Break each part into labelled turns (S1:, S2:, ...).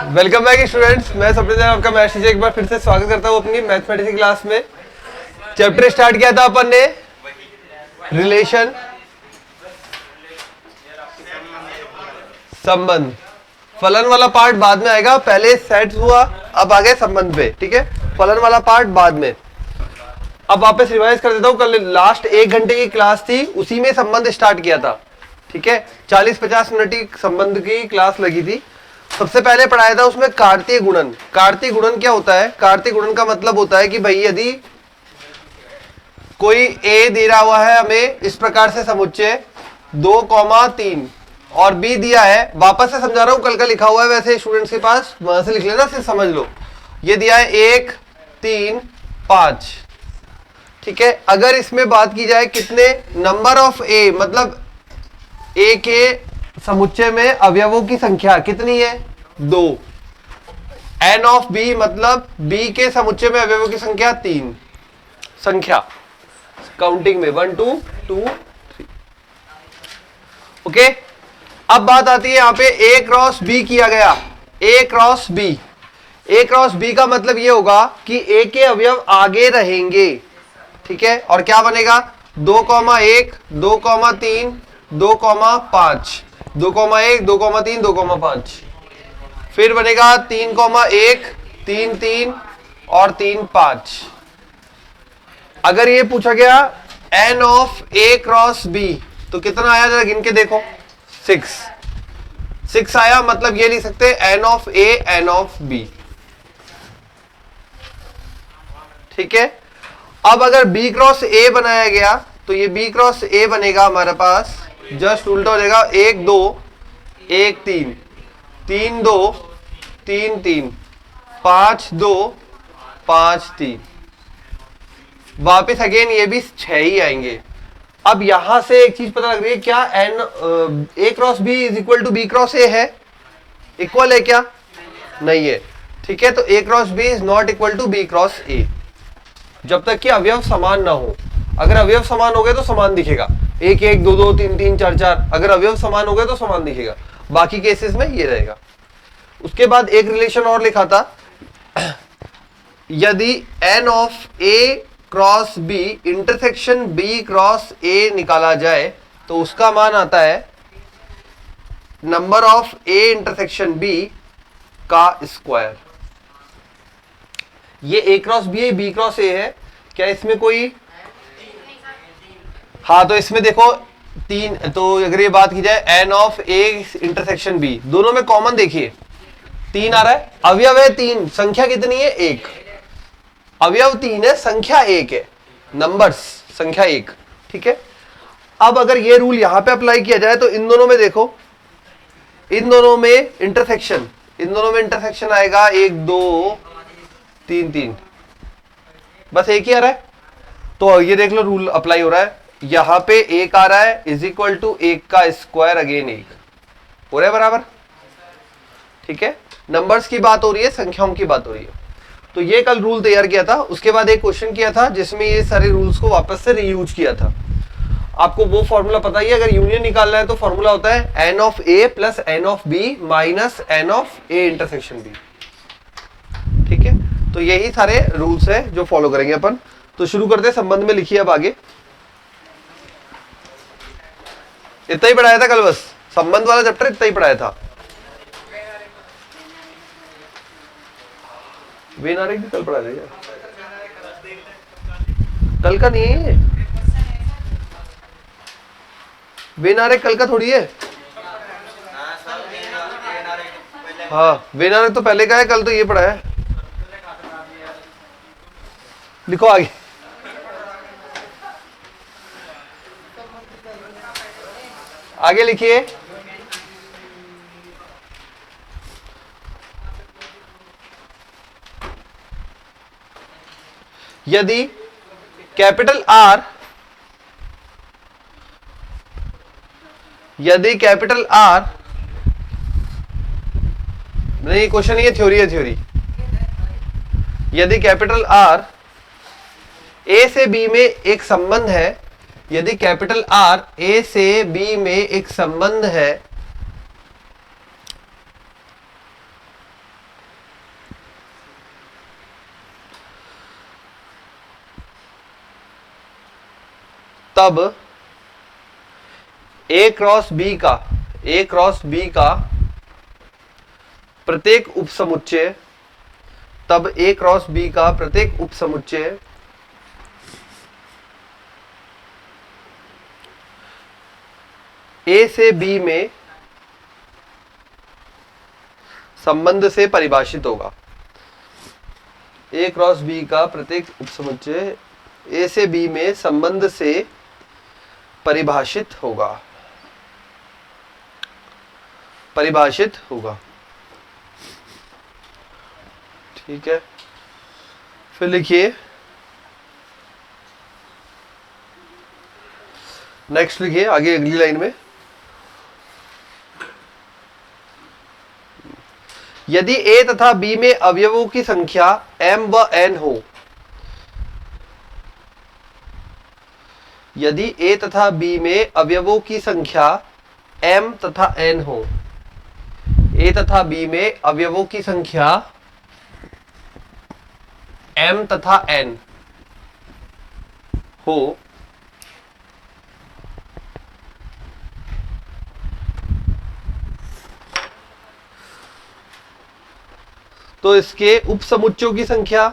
S1: Welcome back students, मैं सप्रेम आपका मैथ्स टीचर एक बार फिर से स्वागत करता हूँ अपनी मैथमेटिक्स की क्लास में। चैप्टर स्टार्ट किया था अपन ने रिलेशन, संबंध। फलन वाला पार्ट बाद में आएगा, पहले सेट हुआ, अब आ गए संबंध पे। ठीक है, फलन वाला पार्ट बाद में। अब वापस रिवाइज कर देता हूँ। कल लास्ट 1 घंटे की क्लास थी, उसी में संबंध स्टार्ट किया था। ठीक है, 40-50 मिनट की संबंध की क्लास लगी थी। सबसे पहले पढ़ाया था उसमें कार्तीय गुणन। कार्तीय गुणन क्या होता है? कार्तीय गुणन का मतलब होता है कि भाई यदि कोई ए दे रहा हुआ है हमें इस प्रकार से समुच्चय 2,3 और बी दिया है, वापस से समझा रहा हूं, कल का लिखा हुआ है वैसे स्टूडेंट्स के पास, वहां से लिख लेना, सिर्फ समझ लो। ये दिया है 1, 3, 5। ठीक है, अगर इसमें बात की जाए कितने नंबर ऑफ ए, मतलब ए के समुच्चय में अवयवों की संख्या कितनी है? 2। एन ऑफ बी मतलब बी के समुच्चय में अवयवों की संख्या 3। संख्या काउंटिंग में 1 2 2 3। ओके, अब बात आती है यहां पे ए क्रॉस बी किया गया। ए क्रॉस बी, ए क्रॉस बी का मतलब ये होगा कि ए के अवयव आगे रहेंगे। ठीक है, और क्या बनेगा? 2,1 2,3 2,5 2,1 2,3 2,5। फिर बनेगा 3,1 3 3 और 3 5। अगर ये पूछा गया N of A cross B तो कितना आया, जरा गिन के देखो। 6 आया, मतलब ये लिख सकते हैं N of A N of B. ठीक है, अब अगर बी क्रॉस ए बनाया गया तो ये बी क्रॉस ए बनेगा हमारे पास, जस्ट उल्टा हो जाएगा। 1 2 1 3 3 2 3 3 5 2 5 3। वापिस अगेन ये भी 6 ही आएंगे। अब यहां से एक चीज पता लग रही है, क्या एन A cross B is equal to B cross A है? इक्वल है क्या? नहीं है। ठीक है, तो A cross B is not equal to B cross A, जब तक कि अवयव समान ना हो। अगर अवयव समान हो गए तो समान दिखेगा, 1 1 2 2 3 3 4 4। अगर अवयव समान हो गए तो समान दिखेगा, बाकी केसेस में ये रहेगा। उसके बाद एक रिलेशन और लिखा था, यदि N of A cross B intersection B cross A निकाला जाए तो उसका मान आता है number of A intersection B का स्क्वायर। ये ए क्रॉस बी है, बी क्रॉस ए है, क्या इसमें कोई? हाँ, तो इसमें देखो 3, तो अगर ये बात की जाए N of A intersection B, दोनों में कॉमन देखिए 3 आ रहा है, अवयव है 3, संख्या कितनी है? 1। अवयव 3 है, संख्या 1 है, नंबर्स संख्या 1। ठीक है, अब अगर ये रूल यहां पे अप्लाई किया जाए तो इन दोनों में देखो, इन दोनों में इंटरसेक्शन, इन दोनों में इंटरसेक्शन आएगा 1 2 3 3, बस एक ही आ रहा है। तो ये देख लो रूल अप्लाई हो रहा है, यहां पे 1 आ रहा है इज इक्वल टू 1 का स्क्वायर अगेन 1 हो रहा है बराबर। ठीक है, नंबर्स की बात हो रही है, संख्याओं की बात हो रही है। तो ये कल रूल तैयार किया था। उसके बाद एक क्वेश्चन किया था जिसमें ये सारे रूल्स को वापस से रीयूज किया था। आपको वो फॉर्मूला पता ही है, अगर यूनियन निकालना है तो फॉर्मूला होता है N of A plus N of B minus N of A intersection B. ठीक है, तो यही सारे रूल्स है जो फॉलो करेंगे अपन। तो शुरू करते हैं, संबंध में लिखिए अब आगे। इतना ही पढ़ाया था कल, बस संबंध वाला चैप्टर इतना ही पढ़ाया था। वेनारे भी कल पढ़ा देगा, कल का नहीं है वेनारे, कल का थोड़ी है। हाँ, वेनारे तो पहले का है, कल तो ये पढ़ा है। लिखो आगे। आगे लिखिए, यदि कैपिटल आर, यदि कैपिटल आर, नहीं क्वेश्चन ये थ्योरी है, थ्योरी। यदि कैपिटल आर ए से बी में एक संबंध है, यदि कैपिटल आर ए से बी में एक संबंध है तब ए क्रॉस बी का प्रत्येक उपसमुच्चय तब ए क्रॉस बी का प्रत्येक उपसमुच्चय ए से बी में संबंध से परिभाषित होगा। ए क्रॉस बी का प्रत्येक उपसमुच्चय ए से बी में संबंध से परिभाषित होगा। ठीक है, फिर लिखिए नेक्स्ट, लिखिए आगे अगली लाइन में, यदि ए तथा बी में अवयवों की संख्या m व n हो, यदि ए तथा बी में अवयवों की संख्या m तथा n हो, ए तथा बी में अवयवों की संख्या m तथा n हो, तो इसके उपसमुच्चयों की संख्या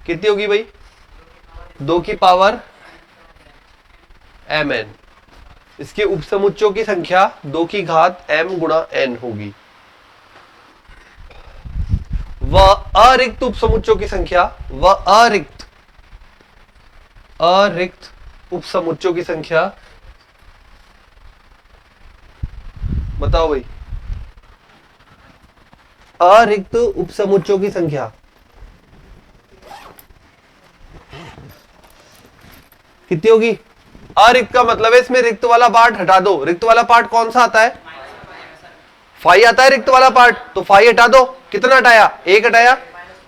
S1: कितनी होगी भाई? 2 की पावर mn। इसके उपसमुच्चयों की संख्या 2 की घात m गुणा n होगी। व अरिक्त उपसमुच्चयों की संख्या, अरिक्त उपसमुच्चयों की संख्या बताओ भाई, अरिक्त उपसमुच्चयों की संख्या कितनी होगी? अरिक्त का मतलब है इसमें रिक्त वाला पार्ट हटा दो। रिक्त वाला पार्ट कौन सा आता है? फाई आता है रिक्त वाला पार्ट, तो फाई हटा दो। कितना हटाया? 1 हटाया,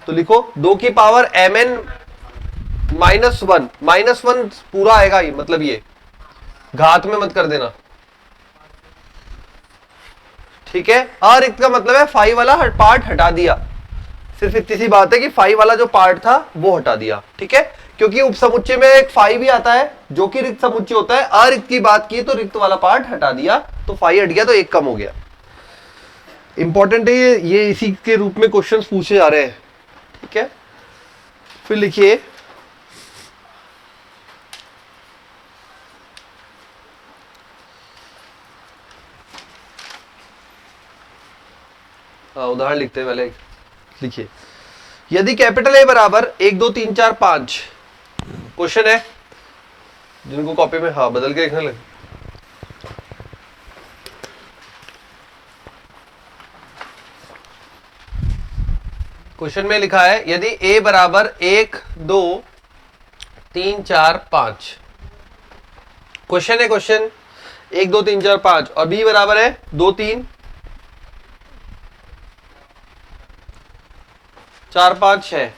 S1: तो लिखो 2 की पावर mn -1 पूरा आएगा ये, मतलब ये घात में मत कर देना, ठीक है। अरिक्त का मतलब है फाई वाला पार्ट हटा दिया, सिर्फ इतनी सी बात है कि फाई वाला जो पार्ट था वो हटा दिया, ठीक है। क्योंकि उपसमुच्चय में एक फाई भी आता है जो कि रिक्त समुच्चय होता है। अरिक्त की बात की तो रिक्त वाला पार्ट हटा दिया, तो फाई हट गया, तो 1 कम हो गया। इंपॉर्टेंट है ये इसी के रूप में क्वेश्चंस पूछे जा रहे हैं, ठीक है। फिर लिखिए उदाहरण लिखते हैं पहले, लिखिए यदि कैपिटल ए बराबर 1 2 3 4 5, क्वेश्चन है जिनको कॉपी में बदल के लिखने लगे, क्वेश्चन में लिखा है यदि a बराबर 1 2 3 4 5, क्वेश्चन है 1 2 3 4 5, और b बराबर है 2 3 4 5 6,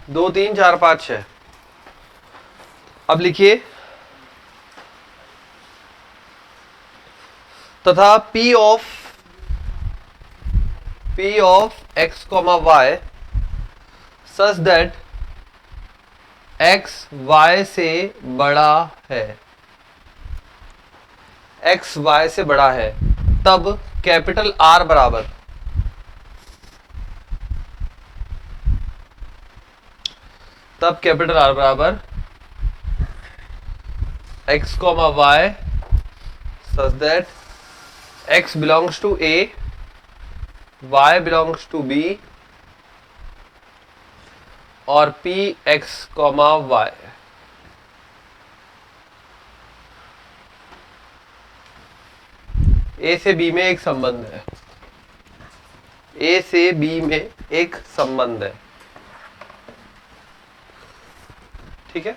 S1: दो 3 4 5 6। अब लिखिए तथा p of x, y such that x y से बड़ा है, x y से बड़ा है, तब कैपिटल R बराबर x, y such that x belongs to A, y belongs to B और p x, y। ए से बी में एक संबंध है, ए से बी में एक संबंध है, ठीक है।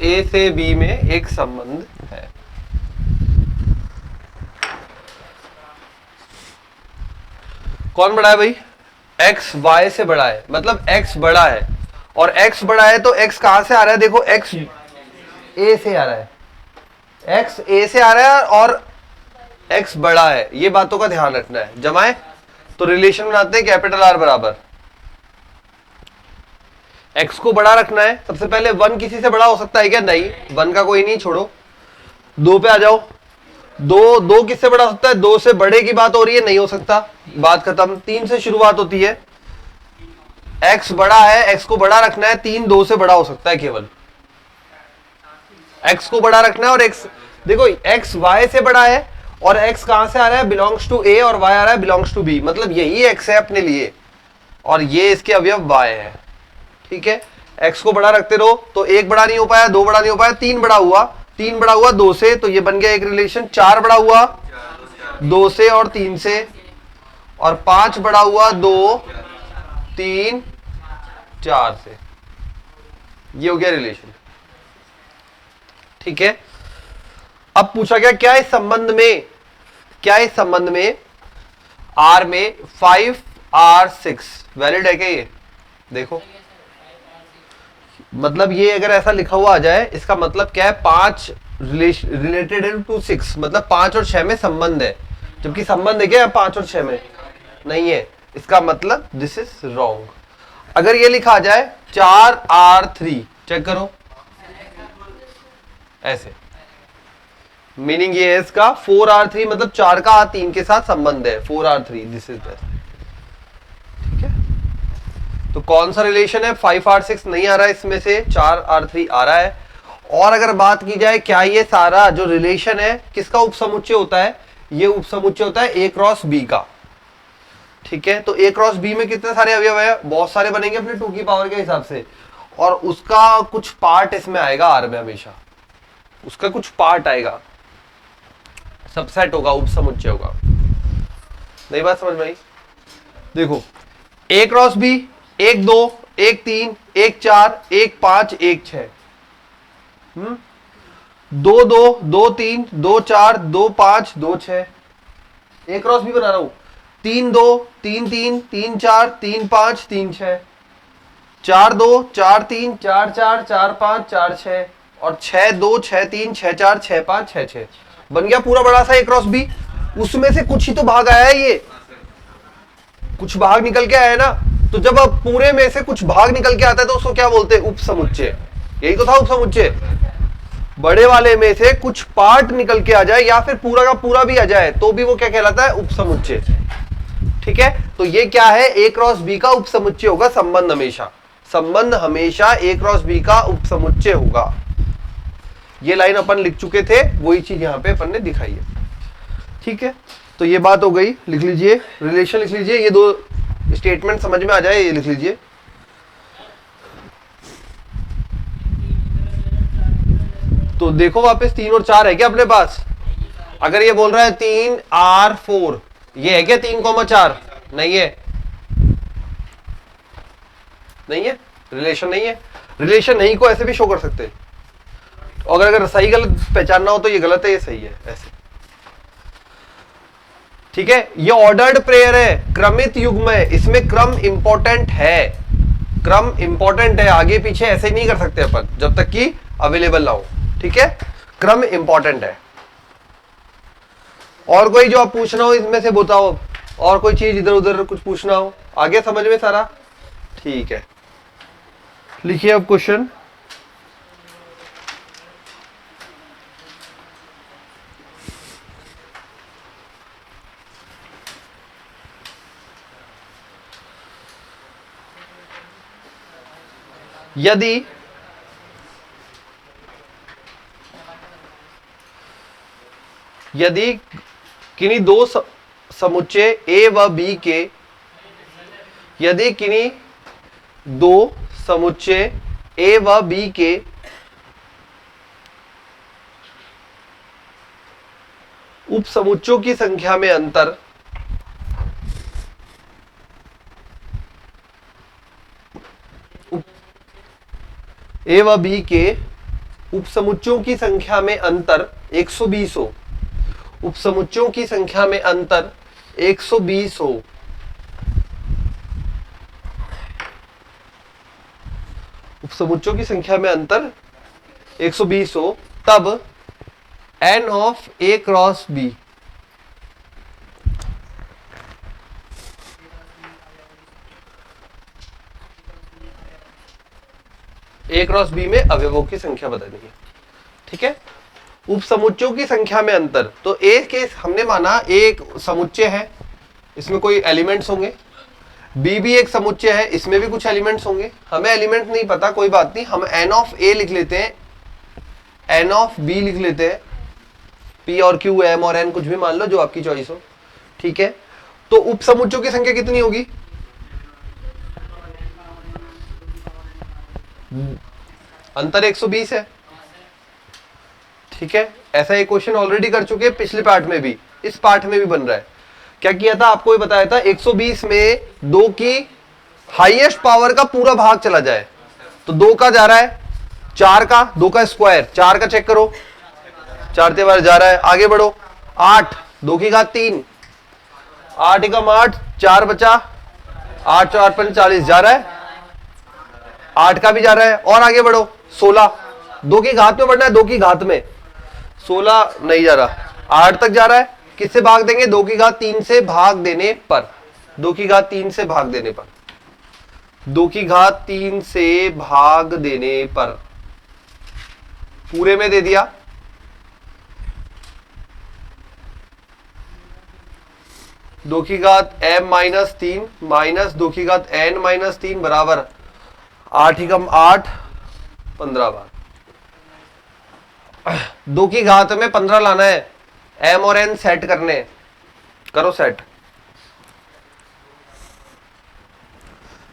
S1: ए से बी में एक संबंध है। कौन बड़ा है भाई? x y से बड़ा है, मतलब x बड़ा है, और x बड़ा है तो x कहां से आ रहा है? देखो x ए से आ रहा है, x a से आ रहा है और x बड़ा है, ये बातों का ध्यान रखना है। जमाए तो रिलेशन बनाते हैं कैपिटल R बराबर x को बड़ा रखना है। सबसे पहले 1 किसी से बड़ा हो सकता है क्या? नहीं, 1 का कोई नहीं, छोड़ो। 2 पे आ जाओ, 2 किससे बड़ा हो सकता है? 2 से बड़े की बात हो रही है, नहीं हो सकता, बात खत्म। 3 से शुरुआत होती है, x बड़ा है, x को बड़ा रखना है, 3 2 से बड़ा हो सकता है केवल, x को बड़ा रखना है। और x देखो x y से बड़ा है और x कहां से आ रहा है? बिलोंग्स टू a, और y आ रहा है बिलोंग्स टू b, मतलब यही x है अपने लिए और ये इसके अवयव y है। ठीक है, x को बड़ा रखते रहो तो 1 बड़ा नहीं हो पाया, 2 बड़ा नहीं हो पाया, 3 बड़ा हुआ, 3 बड़ा हुआ 2 से, तो ये बन गया एक रिलेशन। 4 बड़ा हुआ 2 से और 3 से, और 5 बड़ा हुआ 2 3 4 से, ये हो गया रिलेशन। ठीक है, अब पूछा गया क्या इस संबंध में, क्या इस संबंध में R में 5R6 वैलिड है क्या? ये देखो, मतलब ये अगर ऐसा लिखा हुआ आ जाए, इसका मतलब क्या है? 5 रिलेटेड टू 6, मतलब 5 और 6 में संबंध है, जबकि संबंध है क्या 5 और 6 में? नहीं है, इसका मतलब दिस इज रॉन्ग। अगर ये लिखा आ जाए 4R3, चेक करो ऐसे, मीनिंग ये है इसका 4R3, मतलब 4 का R3 के साथ संबंध है, 4R3, दिस इज दैट। ठीक है, तो कौन सा रिलेशन है? 5R6 नहीं आ रहा है इसमें से, 4R3 आ रहा है। और अगर बात की जाए क्या ये सारा जो रिलेशन है किसका उपसमुच्चय होता है? ये उपसमुच्चय होता है A क्रॉस B का। ठीक है, तो A क्रॉस B में कितने सारे अवयव है? बहुत सारे बनेंगे अपने 2 की पावर के हिसाब से, और उसका कुछ पार्ट इसमें आएगा R में, हमेशा उसका कुछ पार्ट आएगा, सबसेट होगा, उपसमुच्चय होगा। नई बात समझ में आई? देखो A cross B 1 2 1 3 1 4 1 5 1 6, 2 2 2 3 2 4 2 5 2 6, A cross B बना रहा हूं, 3 2 3 3 3 4 3 5 3 6, 4 2 4 3 4 4 4 5 4 6, और 6 2 6 3 6 4 6 5 6 6, बन गया पूरा बड़ा सा A क्रॉस B। उसमें से कुछ ही तो भाग आया है, ये कुछ भाग निकल के आया है ना, तो जब अब पूरे में से कुछ भाग निकल के आता है तो उसको क्या बोलते हैं? उपसमुच्चय। यही तो था उपसमुच्चय, बड़े वाले में से कुछ पार्ट निकल के आ जाए या फिर पूरा का पूरा भी आ जाए तो भी वो क्या कहलाता है? उपसमुच्चय। ठीक है, तो ये क्या है? A क्रॉस B का उपसमुच्चय होगा संबंध, हमेशा संबंध हमेशा A क्रॉस B का उपसमुच्चय होगा। ये लाइन अपन लिख चुके थे, वही चीज यहां पे अपन ने दिखाई है। ठीक है, तो ये बात हो गई, लिख लीजिए, रिलेशन लिख लीजिए, ये 2 स्टेटमेंट समझ में आ जाए, ये लिख लीजिए। तो देखो वापस 3 और 4 है क्या अपने पास? अगर ये बोल रहा है 3R4, ये है क्या 3,4? नहीं है, नहीं है, रिलेशन नहीं है। रिलेशन नहीं को ऐसे भी शो कर सकते, अगर सही गलत पहचानना हो तो ये गलत है, ये सही है, ऐसे। ठीक है, ये ऑर्डर्ड प्रेयर है, क्रमित युग्म है, इसमें क्रम इंपॉर्टेंट है, क्रम इंपॉर्टेंट है, आगे पीछे ऐसे ही नहीं कर सकते अपन जब तक कि अवेलेबल ना हो। ठीक है, क्रम इंपॉर्टेंट है। और कोई जो आप पूछना हो इसमें से बताओ, और कोई चीज इधर उधर कुछ पूछना हो, आगे समझ में सारा? ठीक है, लिखिए अब क्वेश्चन। यदि किन्हीं 2 समुच्चय A व B के, यदि किन्हीं 2 समुच्चय A व B के उपसमुच्चयों की संख्या में अंतर A व B के उपसमुच्चयों की संख्या में अंतर 120 हो, उपसमुच्चयों की संख्या में अंतर 120 हो, उपसमुच्चयों की संख्या में अंतर 120 हो, तब n of a cross b a cross b में अवयवों की संख्या बतानी है। ठीक है, उपसमुच्चयों की संख्या में अंतर। तो ए के हमने माना एक समुच्चय है, इसमें कोई एलिमेंट्स होंगे, बी भी एक समुच्चय है, इसमें भी कुछ एलिमेंट्स होंगे। हमें एलिमेंट नहीं पता, कोई बात नहीं, हम एन ऑफ ए लिख लेते हैं, एन ऑफ बी लिख लेते हैं, पी और क्यू, एम और एन, कुछ भी मान लो जो आपकी चॉइस हो। ठीक है, तो उपसमुच्चयों की संख्या कितनी होगी? अंतर 120 है। ठीक है, ऐसा एक क्वेश्चन ऑलरेडी कर चुके हैं पिछले पार्ट में भी, इस पार्ट में भी बन रहा है। क्या किया था, आपको ये बताया था 120 में 2 की हाईएस्ट पावर का पूरा भाग चला जाए, तो 2 का जा रहा है 4 का, 2 का स्क्वायर 4 का, चेक करो 4 ते बार जा रहा है। आगे बढ़ो, 8, 2 की घात 3, 8 एकम 8, 4 बचा, 8 4 5 40 जा रहा है, 8 का भी जा रहा है। और आगे बढ़ो, 16, 2 की घात में बढ़ना है, 2 की घात में, 16 नहीं जा रहा, 8 तक जा रहा है। किससे भाग देंगे? 2 की घात 3 से भाग देने पर, 2 की घात 3 से भाग देने पर, 2 की घात 3 से भाग देने पर, पूरे में दे दिया। दो की घात m माइनस 3 माइनस 2 की घात n माइनस 3 बराबर 8 एकम 8, 15 बार। 2 की घात में 15 लाना है, m और n सेट करने, करो सेट।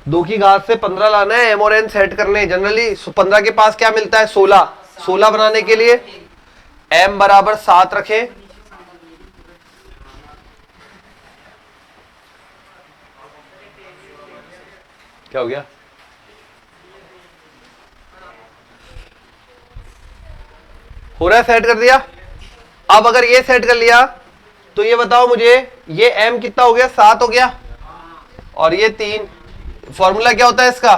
S1: 2 की घात से 15 लाना है, m और n सेट करने। जनरली 15 के पास क्या मिलता है? 16। 16 बनाने के लिए m बराबर 7 रखे, क्या हो गया? हो रहा है, सेट कर दिया। अब अगर ये सेट कर लिया तो ये बताओ मुझे, ये m कितना हो गया? 7 हो गया, और ये 3। फॉर्मूला क्या होता है इसका?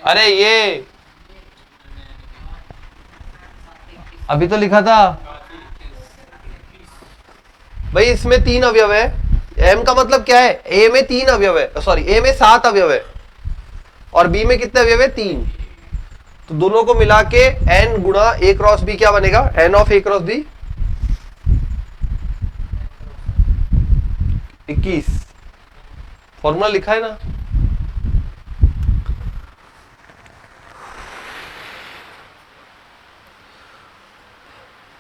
S1: अरे ये अभी तो लिखा था भाई, इसमें 3 अवयव है। m का मतलब क्या है? a में 3 अवयव है, सॉरी a में 7 अवयव है, और b में कितने अवयव है? 3। तो दोनों को मिला के n गुणा a क्रॉस b क्या बनेगा? n of a cross b 21। Formula लिखा है ना।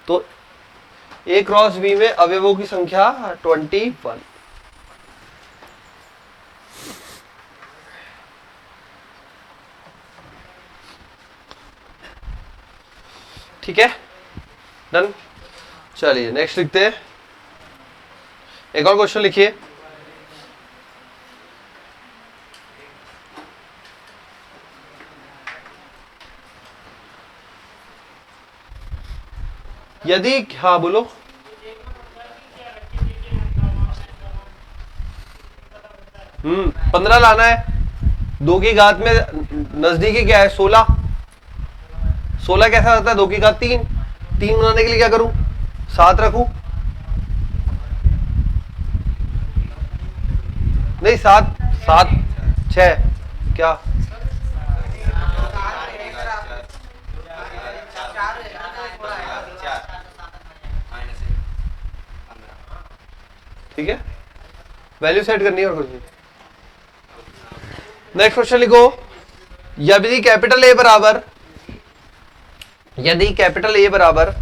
S1: तो a क्रॉस b में अवयवों की संख्या 21। ठीक है, डन। चलिए नेक्स्ट लिखते हैं, एक और क्वेश्चन लिखिए। यदि, हाँ बोलो। 15 लाना है, 2 की घात में नजदीकी क्या है? 16। 16 कैसा लगता है? 2 की घात 3। 3 बनाने के लिए क्या करूं? 7 रखूं? नहीं, 7 7 6 क्या? ठीक है, वैल्यू सेट करनी है और कुछ नहीं। नेक्स्ट क्वेश्चन लिखो, यदि कैपिटल ए बराबर, यदि कैपिटल ए बराबर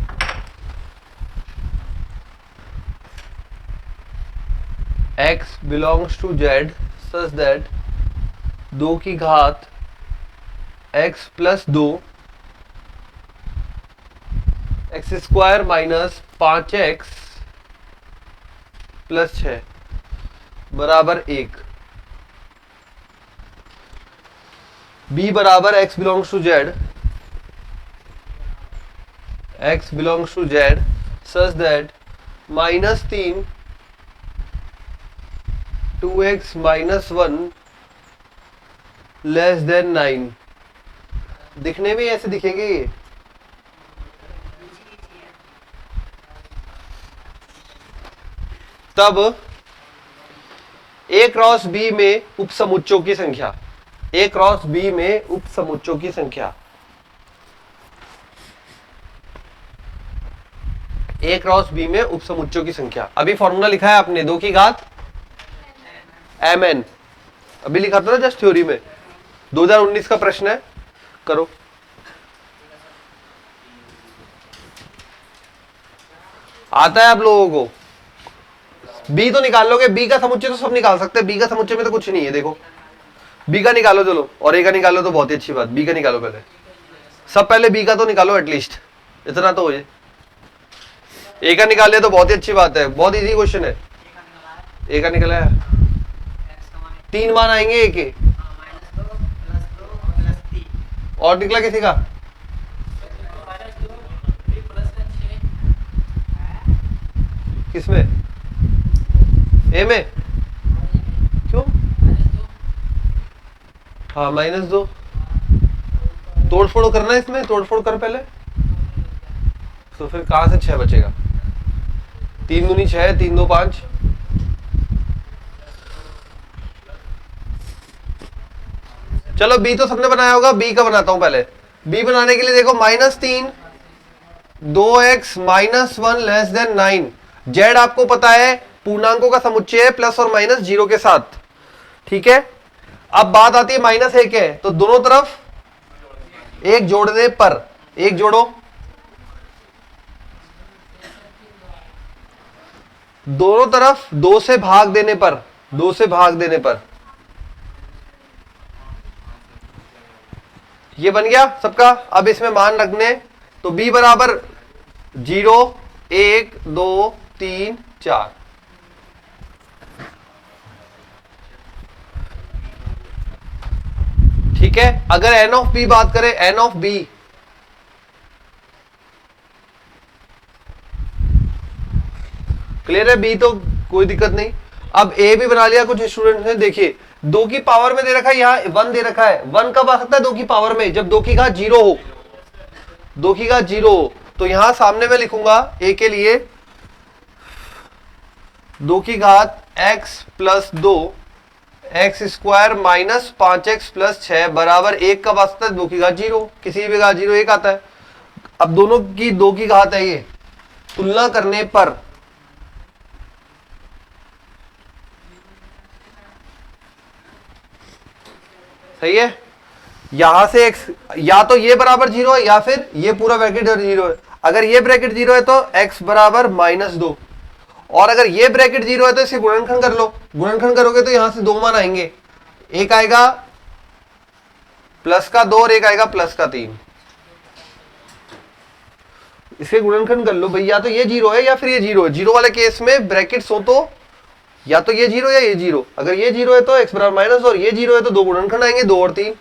S1: x belongs to z such that 2 की घात x plus 2 X square minus 5x plus 6 बराबर 1, b बराबर x belongs to z, x belongs to z such that -3 2x minus 1 less than 9 दिखने में ऐसे दिखेंगे ये। तब ए क्रॉस बी में उपसमुच्चों की संख्या, ए क्रॉस बी में उपसमुच्चों की संख्या, ए क्रॉस बी में उपसमुच्चों की संख्या। अभी फॉर्मूला लिखा है आपने 2 की घात mn, अभी लिखा था ना जस्ट थ्योरी में, 2019 का प्रश्न है, करो। आता है आप लोगों को? बी तो निकाल लोगे, बी का समुच्चय तो सब निकाल सकते हैं, बी का समुच्चय में तो कुछ नहीं है। देखो बी का निकालो चलो, और ए का निकालो तो बहुत ही अच्छी बात। बी का निकालो पहले, सब पहले बी का तो निकालो एटलीस्ट, इतना तो हो जाए। ए का निकाल लिया तो बहुत ही अच्छी बात है, बहुत इजी क्वेश्चन है। ए का निकला है, 3 मान आएंगे ए के, और निकला किसी का? किसमें? ए में? क्यों? हाँ -2, तोड़ फोड़ करना है इसमें, तोड़ फोड़ कर पहले, तो फिर कहां से 6 बचेगा? 3 दूनी 6, 3 2 5, चलो बी तो सबने बनाया होगा, बी का बनाता हूं पहले। बी बनाने के लिए देखो -3, 2x -1 लेस देन 9। जेड आपको पता है पूर्णांकों का समुच्चय है प्लस और माइनस 0 के साथ, ठीक है। अब बात आती है -1 है, तो दोनों तरफ 1 जोड़ने पर, 1 जोड़ो, दोनों तरफ 2 से भाग देने पर, 2 से भाग देने पर ये बन गया सबका। अब इसमें मान रखने, तो b बराबर 0 1 2 3 4, ठीक है। अगर n ऑफ b बात करें, n ऑफ b क्लियर है, b तो कोई दिक्कत नहीं। अब a भी बना लिया कुछ स्टूडेंट्स ने, देखिए 2 की पावर में दे रखा है, यहाँ 1 दे रखा है। 1 कब आ सकता है? 2 की पावर में, जब 2 की घात 0 हो, 2 की घात 0 हो। तो यहां सामने मैं लिखूंगा a के लिए 2 की घात x plus 2 X square minus 5x plus 6 बराबर 1 कब आ सकता है? 2 की घात 0, किसी भी घात 0 1 आता है। अब दोनों की 2 की घात है, ये तुलना करने पर सही है। यहां से x या तो ये बराबर 0 है या फिर ये पूरा ब्रैकेट 0 है। अगर ये ब्रैकेट 0 है तो x बराबर -2, और अगर ये ब्रैकेट 0 है तो इसे गुणनखंड कर लो। गुणनखंड करोगे तो यहां से 2 मान आएंगे, एक आएगा प्लस का 2 और एक आएगा प्लस का 3। इसे गुणनखंड कर लो भाई, या तो ये 0 है या फिर ये 0 है। 0 वाले केस में ब्रैकेट्स हो तो या तो ये 0 या ये 0। अगर ये 0 है तो x बराबर माइनस, और ये 0 है तो 2 गुणनखंड आएंगे 2 और 3।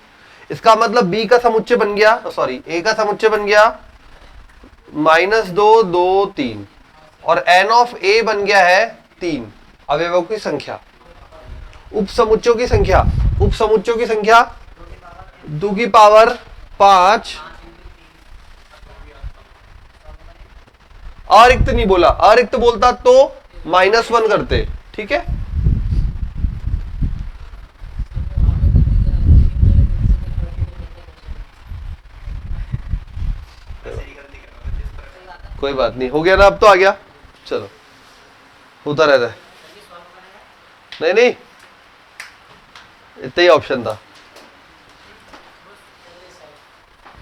S1: इसका मतलब b का समुच्चय बन गया, सॉरी a का समुच्चय बन गया -2 2 3, और n ऑफ a बन गया है 3 अवयवों की संख्या, उपसमुच्चयों की संख्या। उपसमुच्चयों की संख्या 2 की पावर 5, अरिक्त नहीं बोला, अरिक्त बोलता तो -1 करते, ठीक है। कोई बात नहीं, हो गया ना, अब तो आ गया, चलो होता रहता है। नहीं नहीं, इतना ही ऑप्शन था,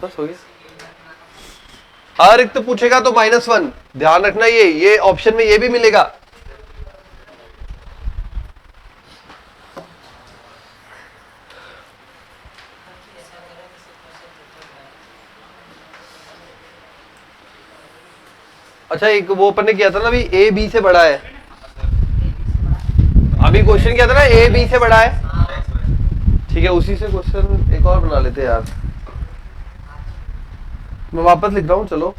S1: बस हो गया। अरिक्त पूछेगा तो -1, ध्यान रखना, ये ऑप्शन में ये भी मिलेगा। अच्छा, एक वो अपन ने किया था ना अभी, ए बी से बड़ा है। अभी क्वेश्चन किया था ना, ए बी से बड़ा है, ठीक है। उसी से क्वेश्चन एक और बना लेते हैं यार, मैं वापस लिख रहा हूँ। चलो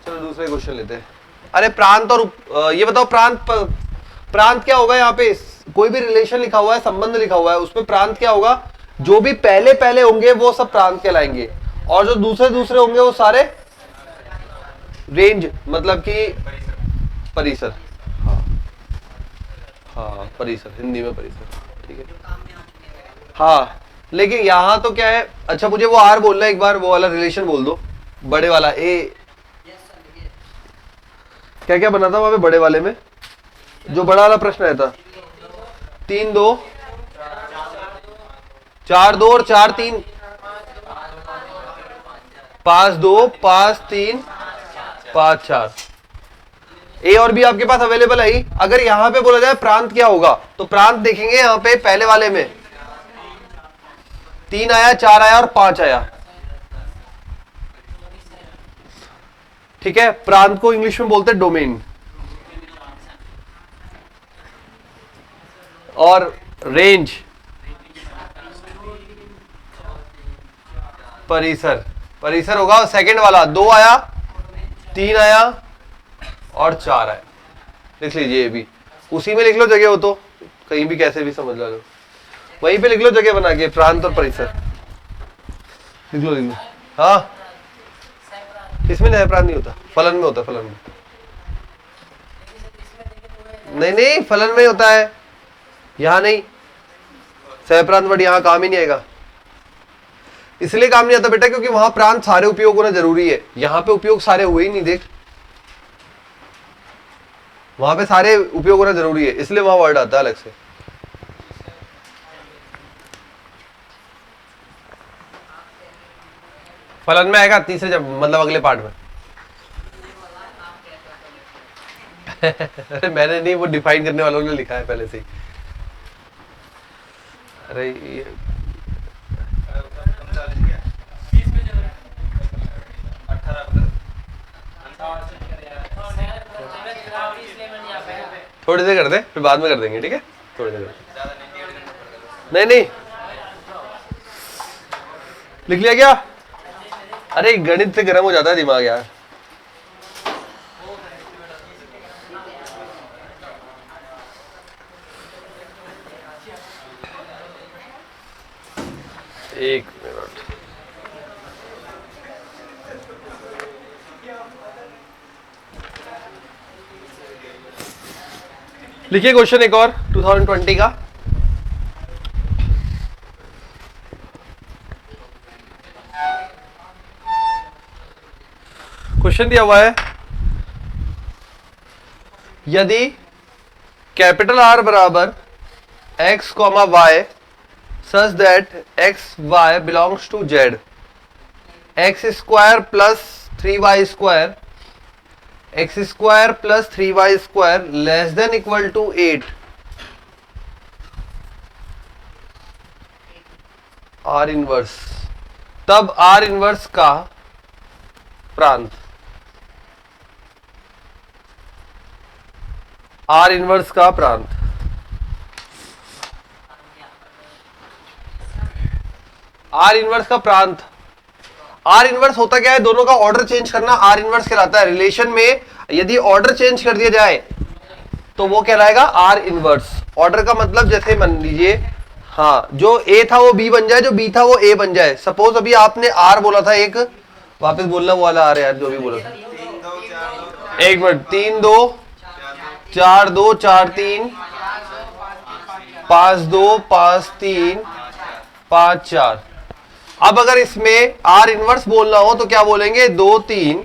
S1: चलो दूसरे क्वेश्चन लेते हैं। अरे प्रांत और ये बताओ, प्रांत क्या होगा यहाँ पे? कोई भी रिलेशन लिखा हुआ है, संबंध लिखा हुआ है, उसमें प्रांत क्या होगा? जो भी पहले पहले होंगे वो सब प्रांत कहलाएंगे, और जो दूसरे दूसरे होंगे वो सारे रेंज, मतलब कि परिसर। हाँ हाँ परिसर, हिंदी में परिसर, ठीक है। हाँ लेकिन यहां तो क्या है, अच्छा मुझे वो आर बोलना है एक बार, वो वाला रिलेशन बोल दो, बड़े वाला ए, क्या क्या बना था वहां पे बड़े वाले में, जो बड़ा वाला प्रश्न आया था, 3 2 4 2 और 4 3, 5 2 5 3 5 4, ए और बी आपके पास अवेलेबल है ही। अगर यहां पे बोला जाए प्रांत क्या होगा, तो प्रांत देखेंगे यहां पे पहले वाले में 3 आया, 4 आया और 5 आया, ठीक है। प्रांत को इंग्लिश में बोलते हैं डोमेन, और रेंज परिसर, परिसर होगा सेकंड वाला, 2 आया, 3 आया और 4 आया, लिख लीजिए ये भी, उसी में लिख लो जगह हो तो, कहीं भी कैसे भी समझ लो, वहीं पे लिख लो जगह बना के, प्रांत और परिसर लिख लो, लिख लो। हाँ इसमें नहीं, प्रांत नहीं होता, फलन में होता, फलन में नहीं, नहीं फलन में होता है, यहां नहीं, सहप्रांत वर्ड यहां काम ही नहीं आएगा, इसलिए काम नहीं आता बेटा क्योंकि वहां प्रांत सारे उपयोग होना जरूरी है, यहां पे उपयोग सारे हुए ही नहीं, देख वहां पे सारे उपयोग होना जरूरी है, इसलिए वहां वर्ड आता है अलग से। फलन में आएगा तीसरे, जब मतलब अगले पार्ट में। अरे मैंने नहीं, वो डिफाइन करने वालों ने लिखा है पहले से ही। अरे ये थोड़ी देर कर दे, फिर बाद में कर देंगे, ठीक है, थोड़ी देर। नहीं नहीं लिख लिया क्या? अरे गणित से गर्म हो जाता है दिमाग यार। एक मिनट, लिखिए क्वेश्चन एक और 2020 का। क्वेश्चन दिया हुआ है, यदि कैपिटल आर बराबर X comma Y such that X Y belongs to Z, X square plus 3y square, X square plus 3y square less than equal to 8, R inverse, तब आर इनवर्स का प्रांत, are inverse का प्रांत, are inverse का प्रांत, are inverse होता क्या है, दोनों का ऑर्डर चेंज करना आर इनवर्स कहलाता है। रिलेशन में यदि ऑर्डर चेंज कर दिया जाए तो वो कहलाएगा आर इनवर्स। ऑर्डर का मतलब जैसे मान लीजिए, हाँ जो ए था वो बी बन जाए, जो बी था वो ए बन जाए। सपोज अभी आपने आर बोला था, एक वापस बोलना वो वाला आर यार जो भी बोला था, एक मिनट, 3 2 4 2 4 3 5 2 5 3 5 4। अब अगर इसमें आर इनवर्स बोलना हो तो क्या बोलेंगे, 2 3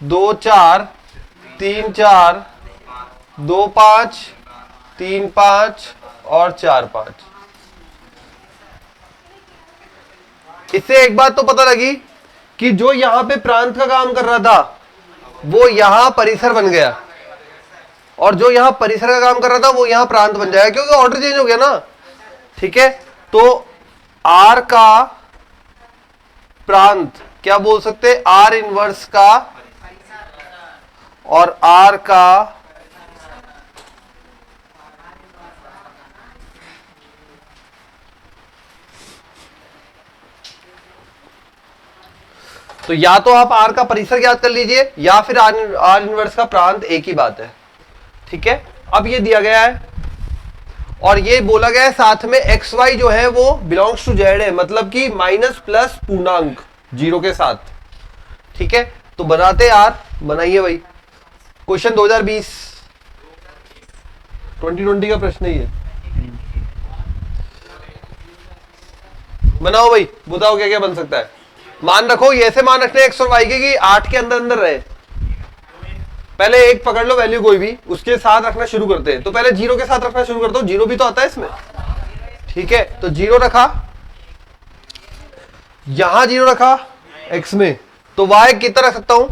S1: 2 4 3 4 2 5 3 5 और 4 5। इससे एक बात तो पता लगी कि जो यहां पे प्रांत का काम कर रहा था वो यहां परिसर बन गया, और जो यहां परिसर का काम कर रहा था वो यहां प्रांत बन जाएगा, क्योंकि ऑर्डर चेंज हो गया ना, ठीक है। तो आर का प्रांत क्या बोल सकते हैं, आर इनवर्स का, और आर का तो या तो आप आर का परिसर याद कर लीजिए या फिर आर इनवर्स का प्रांत, एक ही बात है, ठीक है। अब ये दिया गया है और ये बोला गया है साथ में एक्स वाई जो है वो बिलोंग्स टू जेड है, मतलब कि माइनस प्लस पूर्णांक जीरो के साथ। ठीक है, तो बनाते यार, बनाइए भाई। क्वेश्चन 2020 2020 का प्रश्न ही है। बनाओ भाई, बताओ क्या क्या बन सकता है। मान रखो, ये ऐसे मान रखते हैं एक्स और वाई के कि 8 के अंदर अंदर रहे। पहले एक पकड़ लो वैल्यू कोई भी, उसके साथ रखना शुरू करते हैं। तो पहले जीरो के साथ रखना शुरू करता हूं, जीरो भी तो आता है इसमें। ठीक है, तो जीरो रखा, यहां जीरो रखा एक्स में, तो वाई कितना रख सकता हूं,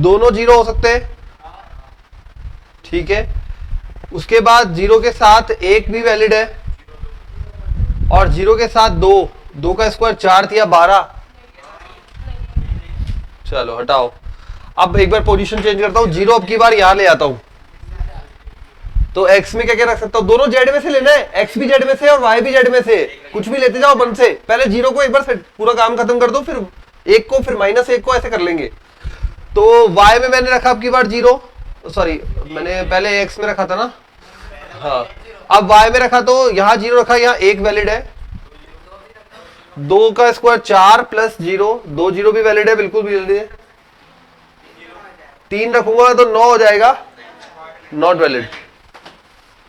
S1: दोनों जीरो हो सकते हैं। ठीक है, उसके बाद जीरो के साथ एक भी वैलिड है, और जीरो के साथ दो, दो का स्क्वायर 4 या 12। चलो हटाओ, अब एक बार पोजीशन चेंज करता हूं, जीरो अब की बार यहां ले आता हूं। तो x में क्या क्या रख सकता हूं, दोनों जेड में से लेना है, x भी जेड में से और y भी जेड में से, कुछ भी लेते जाओ मन से। पहले जीरो को एक बार पूरा काम खत्म कर दो, फिर एक को, फिर माइनस एक को, ऐसे कर लेंगे। तो y में मैंने रखा अब की बार जीरो, सॉरी मैंने पहले x में रखा था ना, हाँ अब y में रखा, तो यहां जीरो रखा, यहां एक वैलिड है, दो का स्क्वायर 4 प्लस जीरो, दो जीरो भी वैलिड है, बिल्कुल भी वैलिड है। तीन रखूंगा तो 9 हो जाएगा, नॉट वैलिड।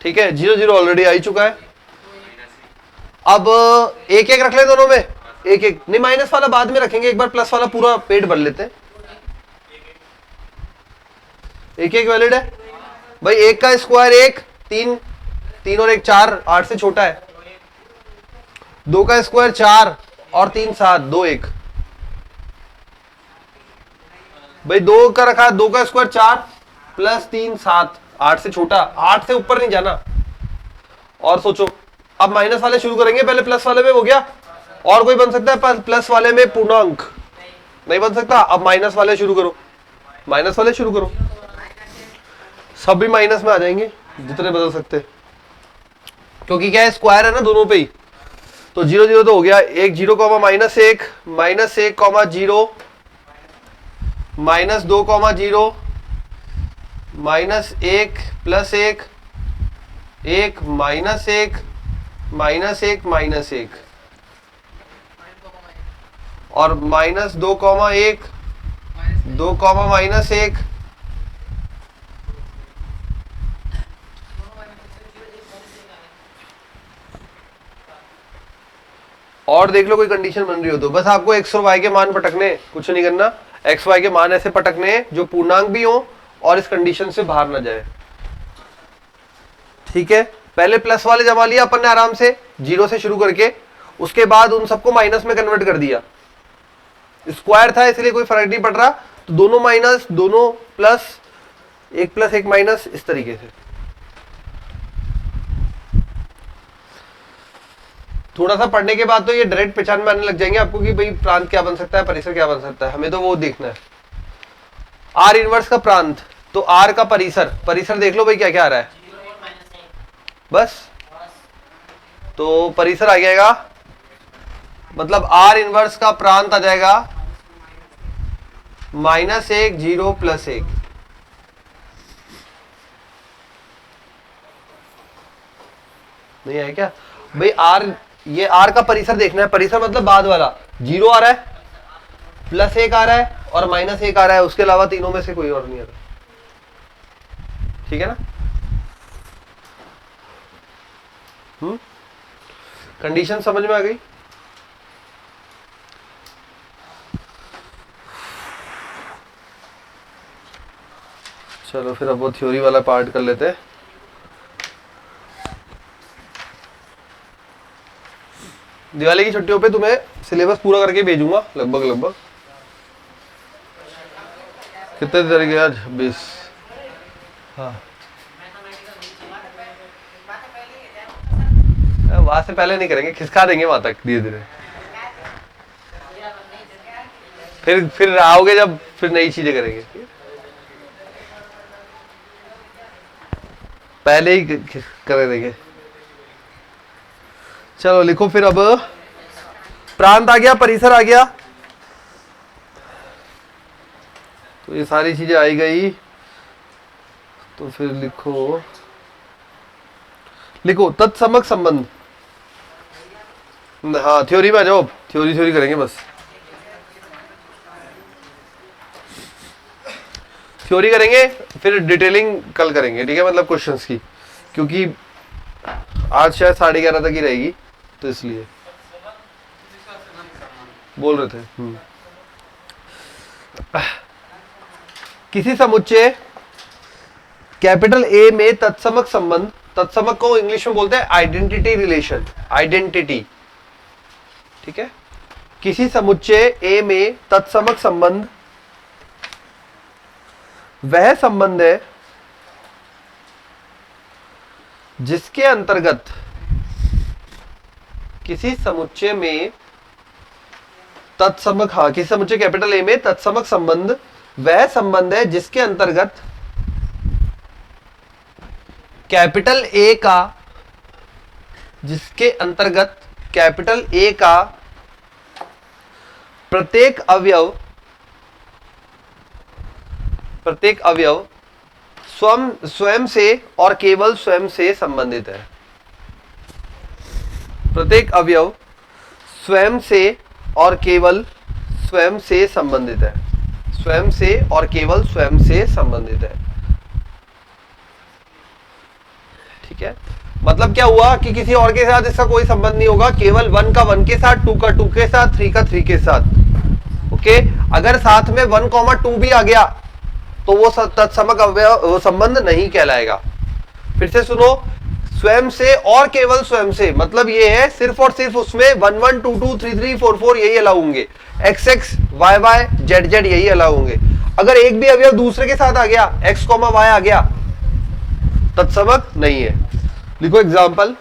S1: ठीक है, जीरो जीरो ऑलरेडी आ ही चुका है। अब एक एक रख ले दोनों में, एक एक नहीं, माइनस वाला बाद में रखेंगे, एक बार प्लस वाला पूरा पेट भर लेते हैं। एक एक वैलिड है भाई, एक का स्क्वायर एक, तीन, तीन और एक 4, 8 से छोटा है। दो का स्क्वायर 4 और 3 7, 2 1 भाई, दो का रखा, दो का स्क्वायर 4 प्लस 3 7, 8 से छोटा, 8 से ऊपर नहीं जाना। और सोचो, अब माइनस वाले शुरू करेंगे, पहले प्लस वाले में हो गया, और कोई बन सकता है प्लस वाले में पूर्णांक, नहीं बन सकता। अब माइनस वाले शुरू करो, माइनस वाले शुरू करो, सब भी माइनस में आ जाएंगे जितने बदल सकते, क्योंकि क्या है, स्क्वायर है ना दोनों पे ही। तो जीरो जीरो तो हो गया, एक जीरो कॉमा माइनस एक comma zero, minus 2 comma zero, minus एक प्लस एक, एक माइनस एक, माइनस एक माइनस एक, और माइनस 2 कॉमा एक, 2 कॉमा माइनस एक, और देख लो कोई कंडीशन बन रही हो तो। बस आपको एक्स और वाई के मान पटकने, कुछ नहीं करना। एक्स वाई के मान ऐसे पटकने जो पूर्णांक भी हो और इस कंडीशन से बाहर ना जाए। ठीक है, पहले प्लस वाले जमा लिया अपन ने आराम से, जीरो से शुरू करके, उसके बाद उन सबको माइनस में कन्वर्ट कर दिया। स्क्वायर था इसलिए कोई फर्क नहीं पड़ रहा, तो दोनों माइनस, दोनों प्लस एक माइनस, इस तरीके से। थोड़ा सा पढ़ने के बाद तो ये डायरेक्ट पहचान में आने लग जाएंगे आपको कि भाई प्रांत क्या बन सकता है, परिसर क्या बन सकता है। हमें तो वो देखना है, आर इनवर्स का प्रांत, तो आर का परिसर, परिसर देख लो भाई क्या क्या आ रहा है, बस। तो परिसर आ जाएगा, मतलब आर इनवर्स का प्रांत आ जाएगा -1 0 +1। नहीं है क्या भाई, आर, ये आर का परिसर देखना है। परिसर मतलब बाद वाला, 0 आ रहा है, +1 आ रहा है और -1 आ रहा है, उसके अलावा तीनों में से कोई और नहीं आ रहा। ठीक है ना, कंडीशन समझ में आ गई। चलो फिर अब वो थ्योरी वाला पार्ट कर लेते हैं। दिवाली की छुट्टियों पे तुम्हें सिलेबस पूरा करके भेजूंगा लगभग। कितने तारीख है आज, 20। हाँ, वहां से पहले नहीं करेंगे, खिसका देंगे वहां तक धीरे धीरे। फिर आओगे जब, फिर नई चीजें करेंगे, पहले ही कर देंगे। चलो लिखो फिर, अब प्रांत आ गया, परिसर आ गया, तो ये सारी चीजें आई गई। तो फिर लिखो, लिखो तत्समक संबंध। हाँ थ्योरी में आ जाओ, थ्योरी करेंगे बस, थ्योरी करेंगे फिर डिटेलिंग कल करेंगे, ठीक है, मतलब क्वेश्चंस की, क्योंकि आज शायद 11:30 तक ही रहेगी, तो इसलिए बोल रहे थे। किसी समुच्चय कैपिटल ए में तत्समक संबंध, तत्समक को इंग्लिश में बोलते हैं आइडेंटिटी रिलेशन, आइडेंटिटी, ठीक है। किसी समुच्चय ए में तत्समक संबंध वह संबंध है जिसके अंतर्गत किसी समुच्चय में तत्समक, हाँ किसी समुच्चय कैपिटल ए में तत्समक संबंध वह संबंध है जिसके अंतर्गत कैपिटल ए का, जिसके अंतर्गत कैपिटल ए का प्रत्येक अवयव स्वयं से और केवल स्वयं से संबंधित है। प्रत्येक अवयव स्वयं से और केवल स्वयं से संबंधित है, स्वयं से और केवल स्वयं से संबंधित है, ठीक है। मतलब क्या हुआ कि किसी और के साथ इसका कोई संबंध नहीं होगा, केवल 1 का 1 के साथ, 2 का 2 के साथ, 3 का 3 के साथ, ओके। अगर साथ में 1,2 भी आ गया तो वो तत्समक अवयव संबंध नहीं कहलाएगा। फिर से सुनो, स्वयं से और केवल स्वयं से, मतलब ये है सिर्फ और सिर्फ उसमें 1 1 2 2 3 3 4 4 यही अलाउ होंगे, x x y y z z यही अलाउ होंगे। अगर एक भी अवयव दूसरे के साथ आ गया, x y आ गया, तत्समक नहीं है। लिखो एग्जाम्पल,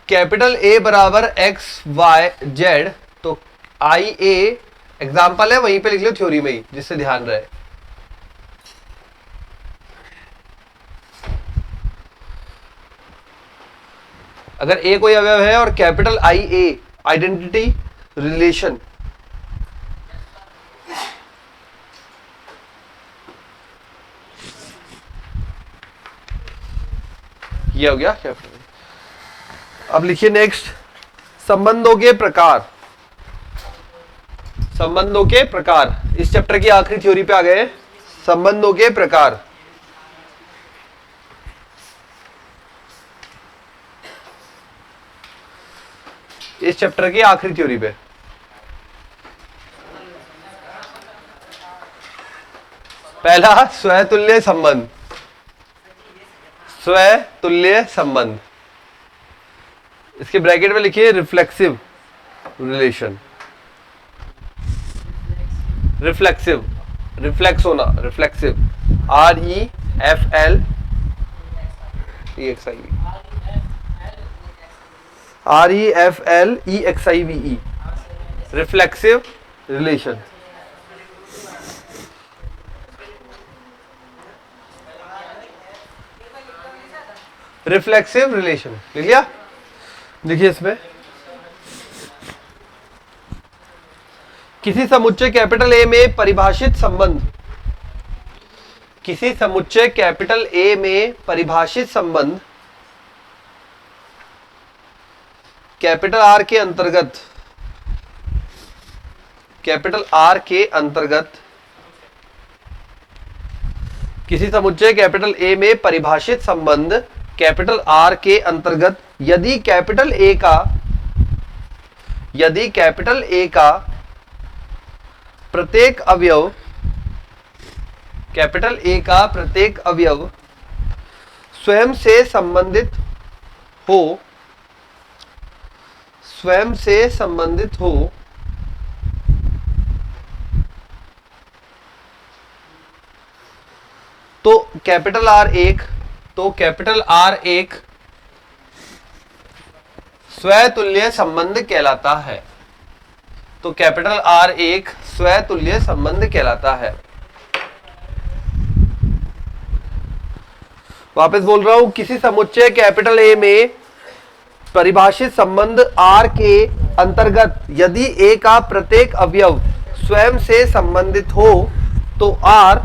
S1: कैपिटल A बराबर x y z, तो I A एग्जाम्पल है, वहीं पे लिख लो थ्योरी में ही, जिससे ध्यान रहे। अगर ए कोई अवयव है और capital I A, identity relation, ये हो गया कैपिटल। अब लिखिए नेक्स्ट, संबंधों के प्रकार। संबंधों के प्रकार, इस चैप्टर की आखिरी थ्योरी पे आ गए। संबंधों के प्रकार, इस चैप्टर की आखिरी थ्योरी पे। पहला स्वतुल्य संबंध, स्वतुल्य संबंध, इसके ब्रैकेट में लिखिए रिफ्लेक्सिव रिलेशन, रिफ्लेक्सिव, रिफ्लेक्स होना, reflexive, REFL EXIVE, reflexive relation. Reflexive relation लिख लिया। देखिए इसमें किसी समुच्चय कैपिटल ए में परिभाषित संबंध, किसी समुच्चय कैपिटल ए में परिभाषित संबंध कैपिटल आर के अंतर्गत, कैपिटल आर के अंतर्गत, किसी समुच्चय कैपिटल ए में परिभाषित संबंध कैपिटल आर के अंतर्गत यदि कैपिटल ए का प्रत्येक अवयव, कैपिटल ए का प्रत्येक अवयव स्वयं से संबंधित हो, स्वयं से संबंधित हो, तो कैपिटल आर एक स्वतुल्य संबंध कहलाता है। तो कैपिटल आर एक स्वतुल्य संबंध कहलाता है। वापस बोल रहा हूं, किसी समुच्चय कैपिटल ए में परिभाषित संबंध R के अंतर्गत यदि A का प्रत्येक अवयव स्वयं से संबंधित हो तो R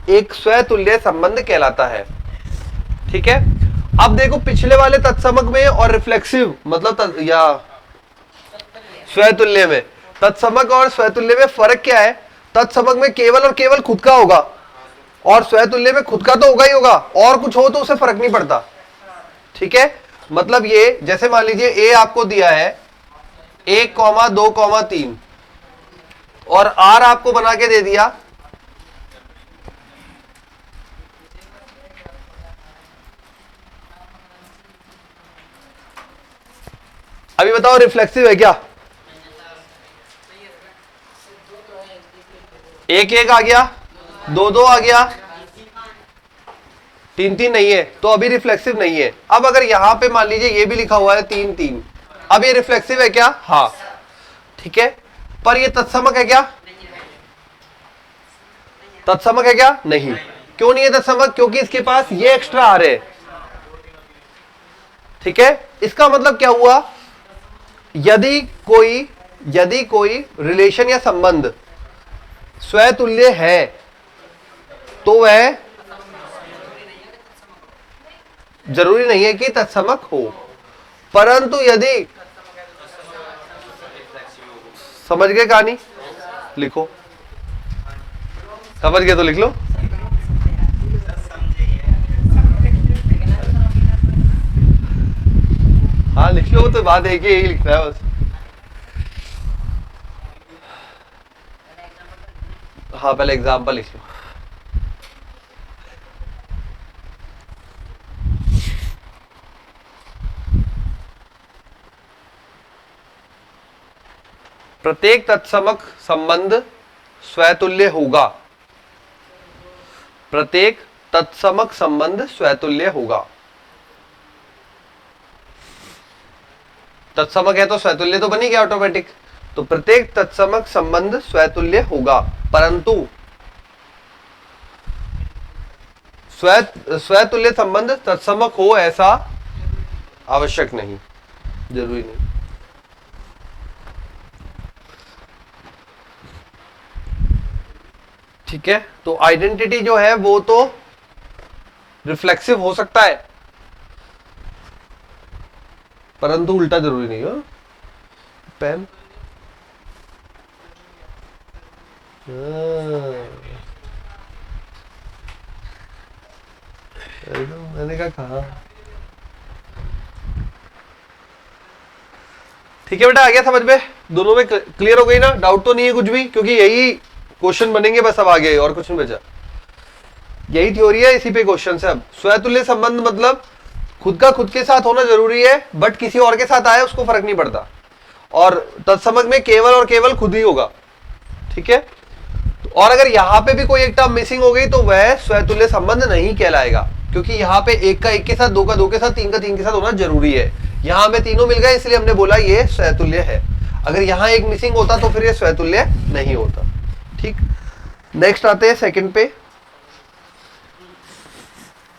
S1: एक स्वतुल्य संबंध कहलाता है। ठीक है, अब देखो पिछले वाले तत्समक में और रिफ्लेक्सिव मतलब या स्वतुल्य में, तत्समक और स्वतुल्य में फर्क क्या है? तत्समक में केवल और केवल खुद का होगा और स्वतुल्य में खुद का तो होगा ही होगा, और कुछ हो तो उसे फर्क नहीं पड़ता। ठीक है, मतलब ये जैसे मान लीजिए ए आपको दिया है 1,2,3 और आर आपको बना के दे दिया अभी बताओ रिफ्लेक्सिव है क्या? 1,1 आ गया, 2,2 आ गया, 3,3 नहीं है तो अभी रिफ्लेक्सिव नहीं है। अब अगर यहां पे मान लीजिए ये भी लिखा हुआ है 3,3, अब ये रिफ्लेक्सिव है क्या? हाँ। ठीक है, पर ये तत्समक है क्या? तत्समक है क्या? नहीं। क्यों नहीं है तत्समक? क्योंकि इसके पास ये एक्स्ट्रा आ रहे हैं। ठीक है, इसका मतलब क्या हुआ? यदि कोई रिलेशन या संबंध स्वतुल्य है तो वह जरूरी नहीं है कि तत्समक हो, परंतु यदि समझ गए कहानी? लिखो, समझ गए तो लिख लो। हाँ लिख लो, तो बात एक ही यही लिखना है बस। हाँ पहले एग्जाम्पल लिख लो। प्रत्येक तत्समक संबंध स्वतुल्य होगा। प्रत्येक तत्समक संबंध स्वतुल्य होगा। तत्समक है तो स्वतुल्य तो बनी गया ऑटोमेटिक। तो प्रत्येक तत्समक संबंध स्वतुल्य होगा, परंतु स्वतुल्य संबंध तत्समक हो ऐसा आवश्यक नहीं, जरूरी नहीं। ठीक है, तो आइडेंटिटी जो है वो तो रिफ्लेक्सिव हो सकता है, परंतु उल्टा जरूरी नहीं हो। पेन मैंने कहा ठीक है बेटा, आ गया समझ में? दोनों में क्लियर हो गई ना? डाउट तो नहीं है कुछ भी? क्योंकि यही क्वेश्चन बनेंगे बस, अब आगे और कुछ नहीं बचा। यही थ्योरी है, इसी पे क्वेश्चन है। अब स्वतुल्य संबंध मतलब खुद का खुद के साथ होना जरूरी है, बट किसी और के साथ आए उसको फर्क नहीं पड़ता, और तत्समक में केवल और केवल खुद ही होगा। ठीक है, और अगर यहां पे भी कोई एक टर्म मिसिंग हो गई तो वह स्वतुल्य संबंध नहीं कहलाएगा, क्योंकि यहाँ पे एक का एक के साथ, दो का दो के साथ, तीन का तीन के साथ होना जरूरी है। यहां हमें तीनों मिल गए इसलिए हमने बोला ये स्वतुल्य है। अगर यहां एक मिसिंग होता तो फिर ये स्वतुल्य नहीं होता। ठीक, नेक्स्ट आते हैं सेकंड पे।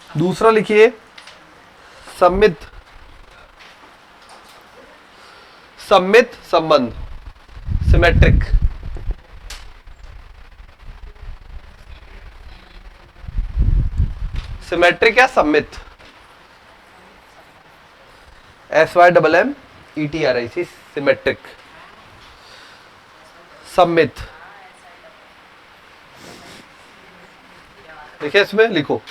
S1: दूसरा लिखिए सम्मित संबंध, सिमेट्रिक। सिमेट्रिक या सम्मित, SYMMETRIC, सिमेट्रिक, सम्मित। देखिए इसमें लिखो,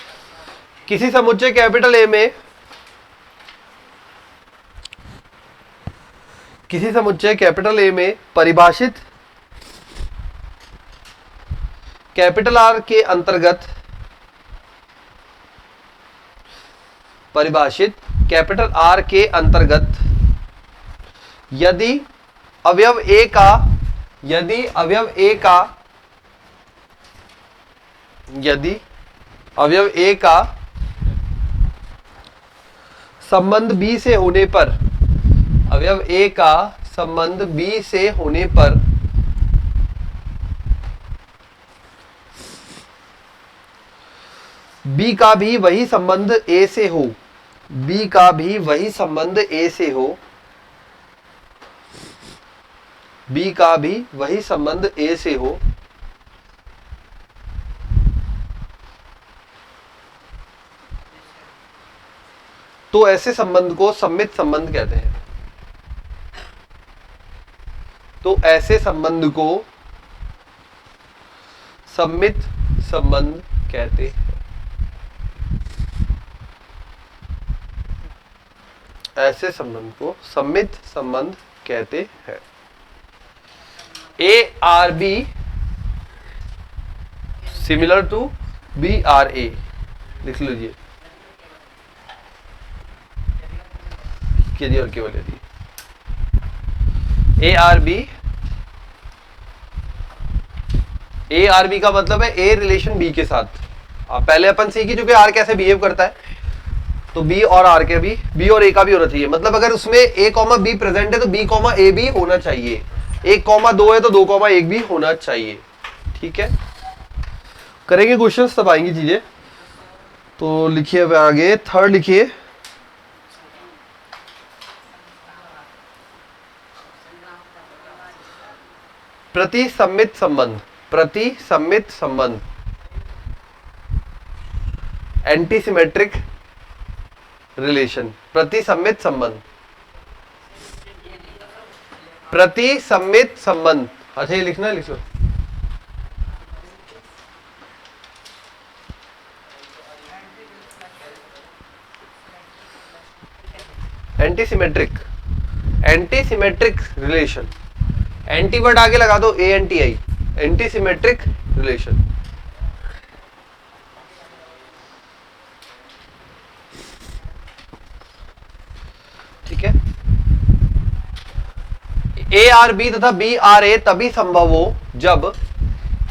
S1: किसी समुच्चय कैपिटल ए में, किसी समुच्चय कैपिटल ए में परिभाषित कैपिटल आर के अंतर्गत, परिभाषित कैपिटल आर के अंतर्गत यदि अवयव ए का, यदि अवयव ए का, यदि अवयव ए का संबंध बी से होने पर, अवयव ए का संबंध बी से होने पर बी का भी वही संबंध ए से हो, बी का भी वही संबंध ए से हो, बी का भी वही संबंध ए से हो, तो ऐसे संबंध को सममित संबंध कहते हैं। तो ऐसे संबंध को सममित संबंध कहते हैं। ऐसे संबंध को सममित संबंध कहते हैं। A R B similar to B R A, लिख लीजिए, केवल और केवल यदि ए आर बी का मतलब है ए रिलेशन बी के साथ। अब पहले अपन सीखी चुके आर कैसे बिहेव करता है, तो बी और आर के भी, बी और ए का भी होना चाहिए। मतलब अगर उसमें ए कॉमा बी प्रेजेंट है तो बी कॉमा ए भी होना चाहिए, 1,2 है तो 2,1 भी होना चाहिए। ठीक है, करेंगे क्वेश्चंस तब आएंगी चीजें। तो लिखिए अब आगे, थर्ड लिखिए, प्रतिसम्मित संबंध। प्रतिसम्मित संबंध, एंटीसिमेट्रिक रिलेशन। प्रतिसम्मित संबंध, प्रतिसम्मित संबंध। अच्छा ये लिखना है, लिख लो। Antisymmetric, antisymmetric relation, anti word आगे लगा दो, ANTI, एंटीसिमेट्रिक रिलेशन। ठीक है, ए आर बी तथा बी आर ए तभी संभव हो जब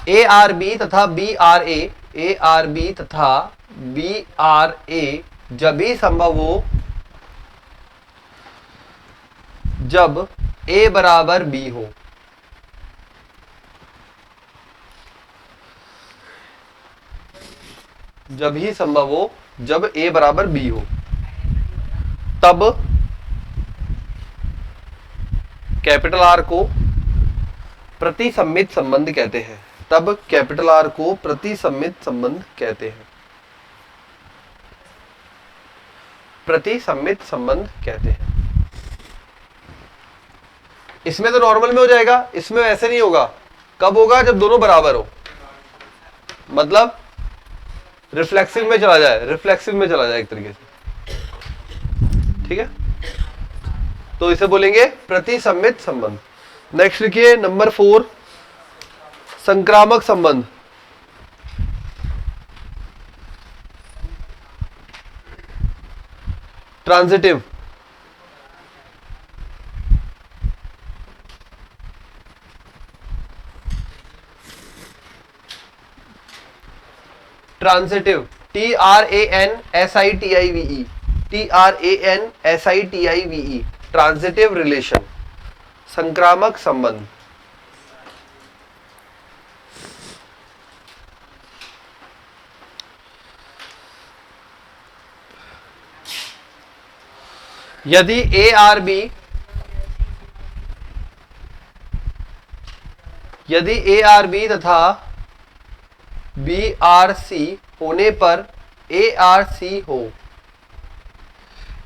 S1: ए आर बी तथा बी आर ए तथा बी आर ए जब भी संभव हो जब ए बराबर बी हो। जब ही संभव हो जब ए बराबर बी हो, तब कैपिटल आर को प्रतिसम्मित संबंध कहते हैं। तब कैपिटल आर को प्रतिसम्मित संबंध कहते हैं। प्रतिसम्मित संबंध कहते हैं। इसमें तो नॉर्मल में हो जाएगा, इसमें ऐसे नहीं होगा। कब होगा? जब दोनों बराबर हो, मतलब रिफ्लेक्सिव में चला जाए, रिफ्लेक्सिव में चला जाए एक तरीके से। ठीक है, तो इसे बोलेंगे प्रतिसम्मित संबंध। नेक्स्ट लिखिए नंबर 4, संक्रामक संबंध। Transitive, transitive, TRANSITIVE, TRANSITIVE, transitive relation, संक्रामक संबंध। यदि ए आर बी तथा बी आर सी होने पर ए आर सी हो।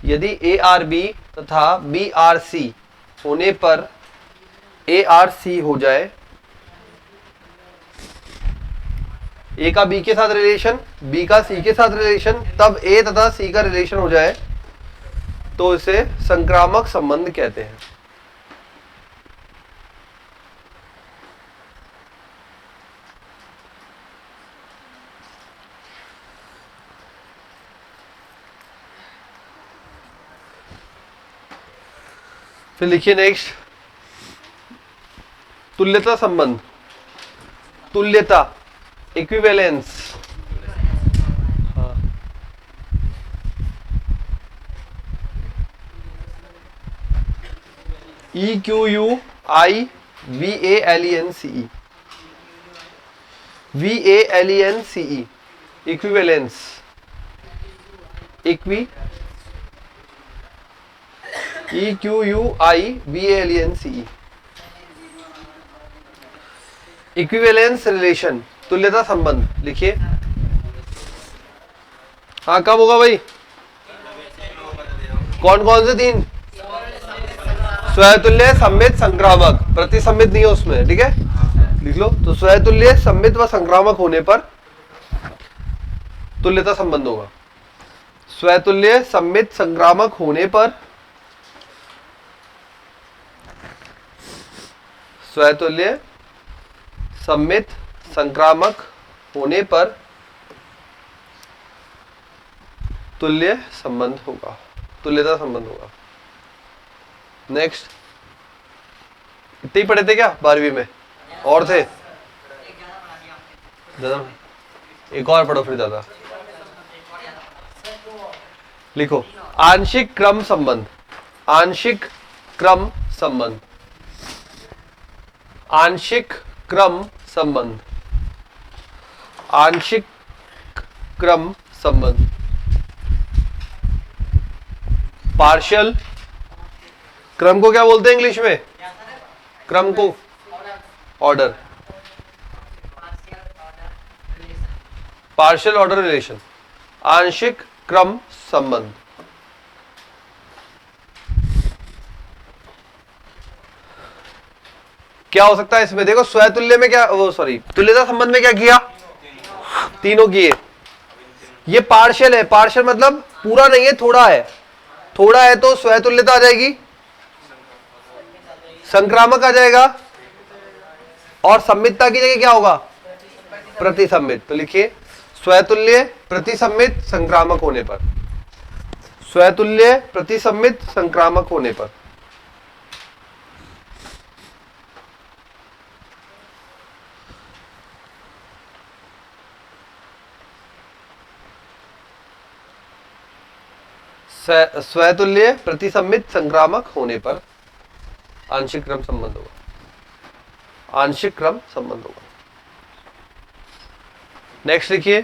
S1: यदि ए आर बी तथा बी आर सी होने पर ए आर सी हो जाए, ए का बी के साथ रिलेशन, बी का सी के साथ रिलेशन, तब ए तथा सी का रिलेशन हो जाए तो इसे संक्रामक संबंध कहते हैं। फिर लिखिए नेक्स्ट, तुल्यता संबंध। तुल्यता, equivalence. EQUIVALENCE, VALENCE, equivalence, EQUIVALENCE, equivalence relation, तुल्यता संबंध। लिखिए, हाँ कब होगा भाई? कौन कौन से तीन? स्वतुल्य, सम्मित, संक्रामक। प्रतिसम्मित नहीं है उसमें, ठीक है, लिख लो। तो स्वतुल्य, सम्मित व संक्रामक होने पर तुल्यता संबंध होगा। स्वतुल्य, सम्मित, संक्रामक होने पर स्वतुल्य, सम्मित, संक्रामक होने पर तुल्य संबंध होगा, तुल्यता संबंध होगा। नेक्स्ट, इतने ही पढ़े थे क्या 12वीं में? और थे ज्यादा? एक और पढ़ो फिर ज्यादा। लिखो आंशिक क्रम संबंध। आंशिक क्रम संबंध। आंशिक क्रम संबंध। आंशिक क्रम संबंध। पार्शियल क्रम को क्या बोलते हैं इंग्लिश में? क्रम को ऑर्डर। Partial order relation. आंशिक क्रम संबंध। क्या हो सकता है इसमें? देखो स्वतुल्य में क्या, वो सॉरी, तुल्यता संबंध में क्या किया? तीनों किए। ये पार्शियल है, पार्शियल मतलब पूरा नहीं है, थोड़ा है। थोड़ा है तो स्वतुल्यता आ जाएगी, संक्रामक आ जाएगा, और सम्मितता की जगह क्या होगा? प्रतिसम्मित। तो लिखिए स्वतुल्य, प्रतिसम्मित, संक्रामक होने पर। स्वतुल्य, प्रतिसम्मित, संक्रामक होने पर। स्वतुल्य, प्रतिसम्मित, संक्रामक होने पर आंशिक क्रम संबंध होगा। आंशिक क्रम संबंध होगा। नेक्स्ट लिखिए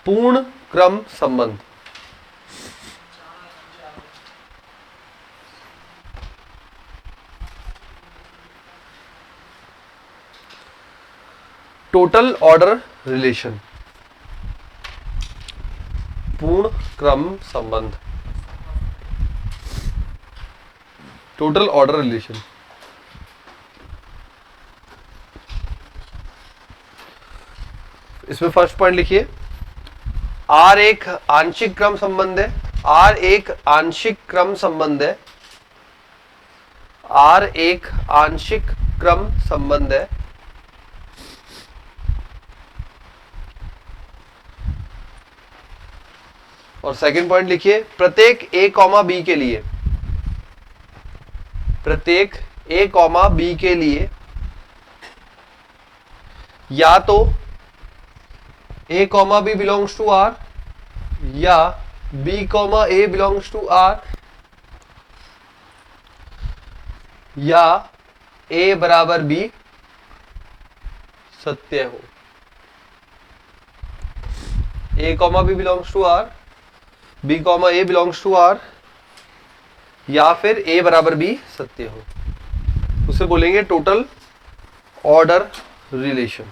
S1: पूर्ण क्रम संबंध। Total order relation. पूर्ण क्रम संबंध, टोटल ऑर्डर रिलेशन। इसमें फर्स्ट पॉइंट लिखिए आर एक आंशिक क्रम संबंध है। आर एक आंशिक क्रम संबंध है। आर एक आंशिक क्रम संबंध है। और सेकंड पॉइंट लिखिए प्रत्येक a कॉमा बी के लिए, प्रत्येक a कॉमा बी के लिए या तो a comma B belongs to R या b comma a belongs to R या a बराबर b सत्य हो। a comma B belongs to R, b comma a belongs to R या फिर a बराबर b सत्य हो। उसे बोलेंगे टोटल ऑर्डर रिलेशन।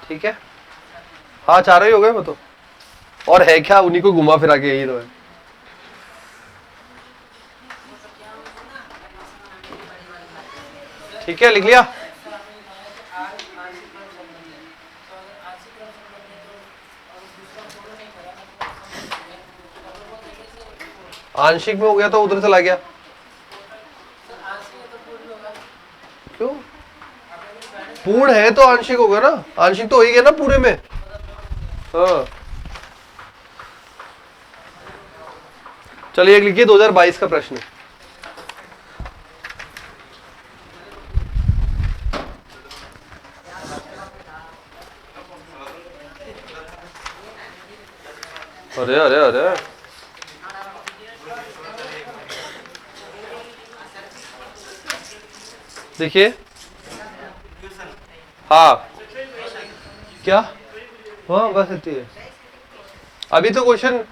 S1: ठीक है, हाँ चारों ही हो गए वो तो, और है क्या, उन्हीं को घुमा फिरा के यही तो है। ठीक है, लिख लिया। आंशिक में हो गया तो उधर चला गया क्यों? पूर्ण है तो आंशिक होगा ना, आंशिक तो हो ही गया ना पूरे में। हाँ चलिए एक लिखिए 2022 का प्रश्न। अरे अरे अरे देखिए, हाँ क्या, हाँ बस इतनी है अभी तो क्वेश्चन।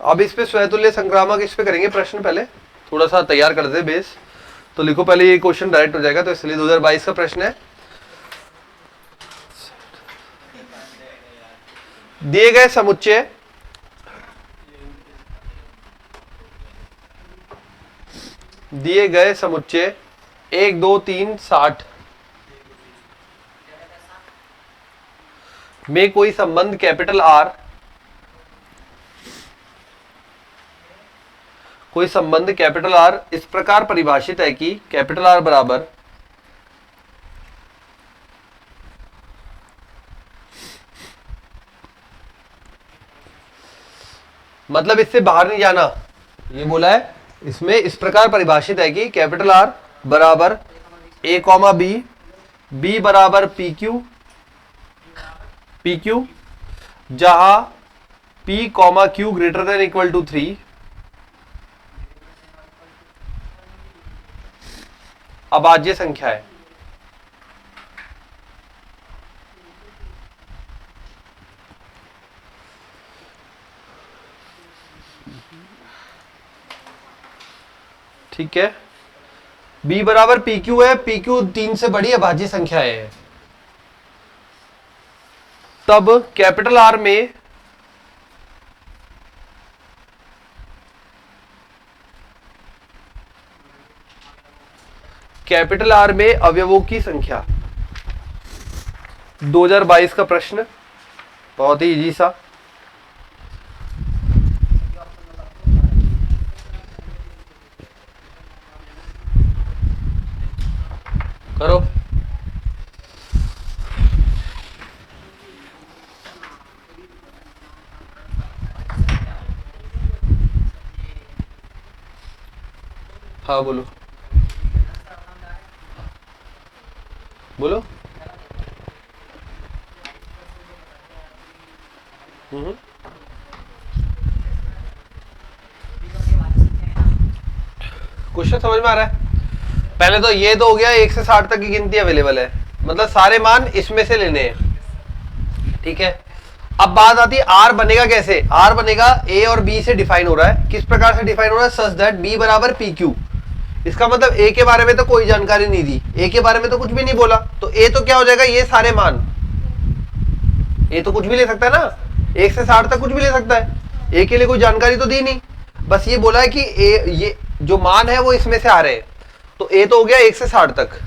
S1: अब इस पे स्वतुल्य संक्रामक इस पे करेंगे प्रश्न, पहले थोड़ा सा तैयार कर दे बेस। तो लिखो पहले, ये क्वेश्चन डायरेक्ट हो जाएगा, तो इसलिए 2022 का प्रश्न है। दिए गए समुच्चय एक दो तीन 60 में कोई संबंध कैपिटल आर, इस प्रकार परिभाषित है कि कैपिटल आर बराबर मतलब इससे बाहर नहीं जाना, ये बोला है इसमें, इस प्रकार परिभाषित है कि कैपिटल आर बराबर ए कॉमा बी, बी बराबर पी क्यू, जहां P comma Q greater than equal to 3, अभाज्य संख्या है। ठीक है, b बराबर पी क्यू है, पी क्यू 3 से बड़ी अभाज्य संख्या है, तब कैपिटल आर में अवयवों की संख्या। 2022 का प्रश्न बहुत ही इजी सा। करो। हाँ बोलो बोलो। क्वेश्चन समझ में आ रहा है? पहले तो ये तो हो गया 1 से 60 तक की गिनती अवेलेबल है, मतलब सारे मान इसमें से लेने हैं। ठीक है, अब बात आती है आर बनेगा कैसे। आर बनेगा ए और बी से डिफाइन हो रहा है। किस प्रकार से डिफाइन हो रहा है? सच दैट बी बराबर पी क्यू। इसका मतलब ए के बारे में तो कोई जानकारी नहीं दी, ए के बारे में तो कुछ भी नहीं बोला, तो ए तो क्या हो जाएगा, ये सारे मान। ए तो कुछ भी ले सकता है ना, 1 से 60 तक कुछ भी ले सकता है। ए के लिए कोई जानकारी तो दी नहीं, बस ये बोला है कि ए ये जो मान है वो इसमें से आ रहे हैं, तो ए तो हो गया 1 से 60 तक।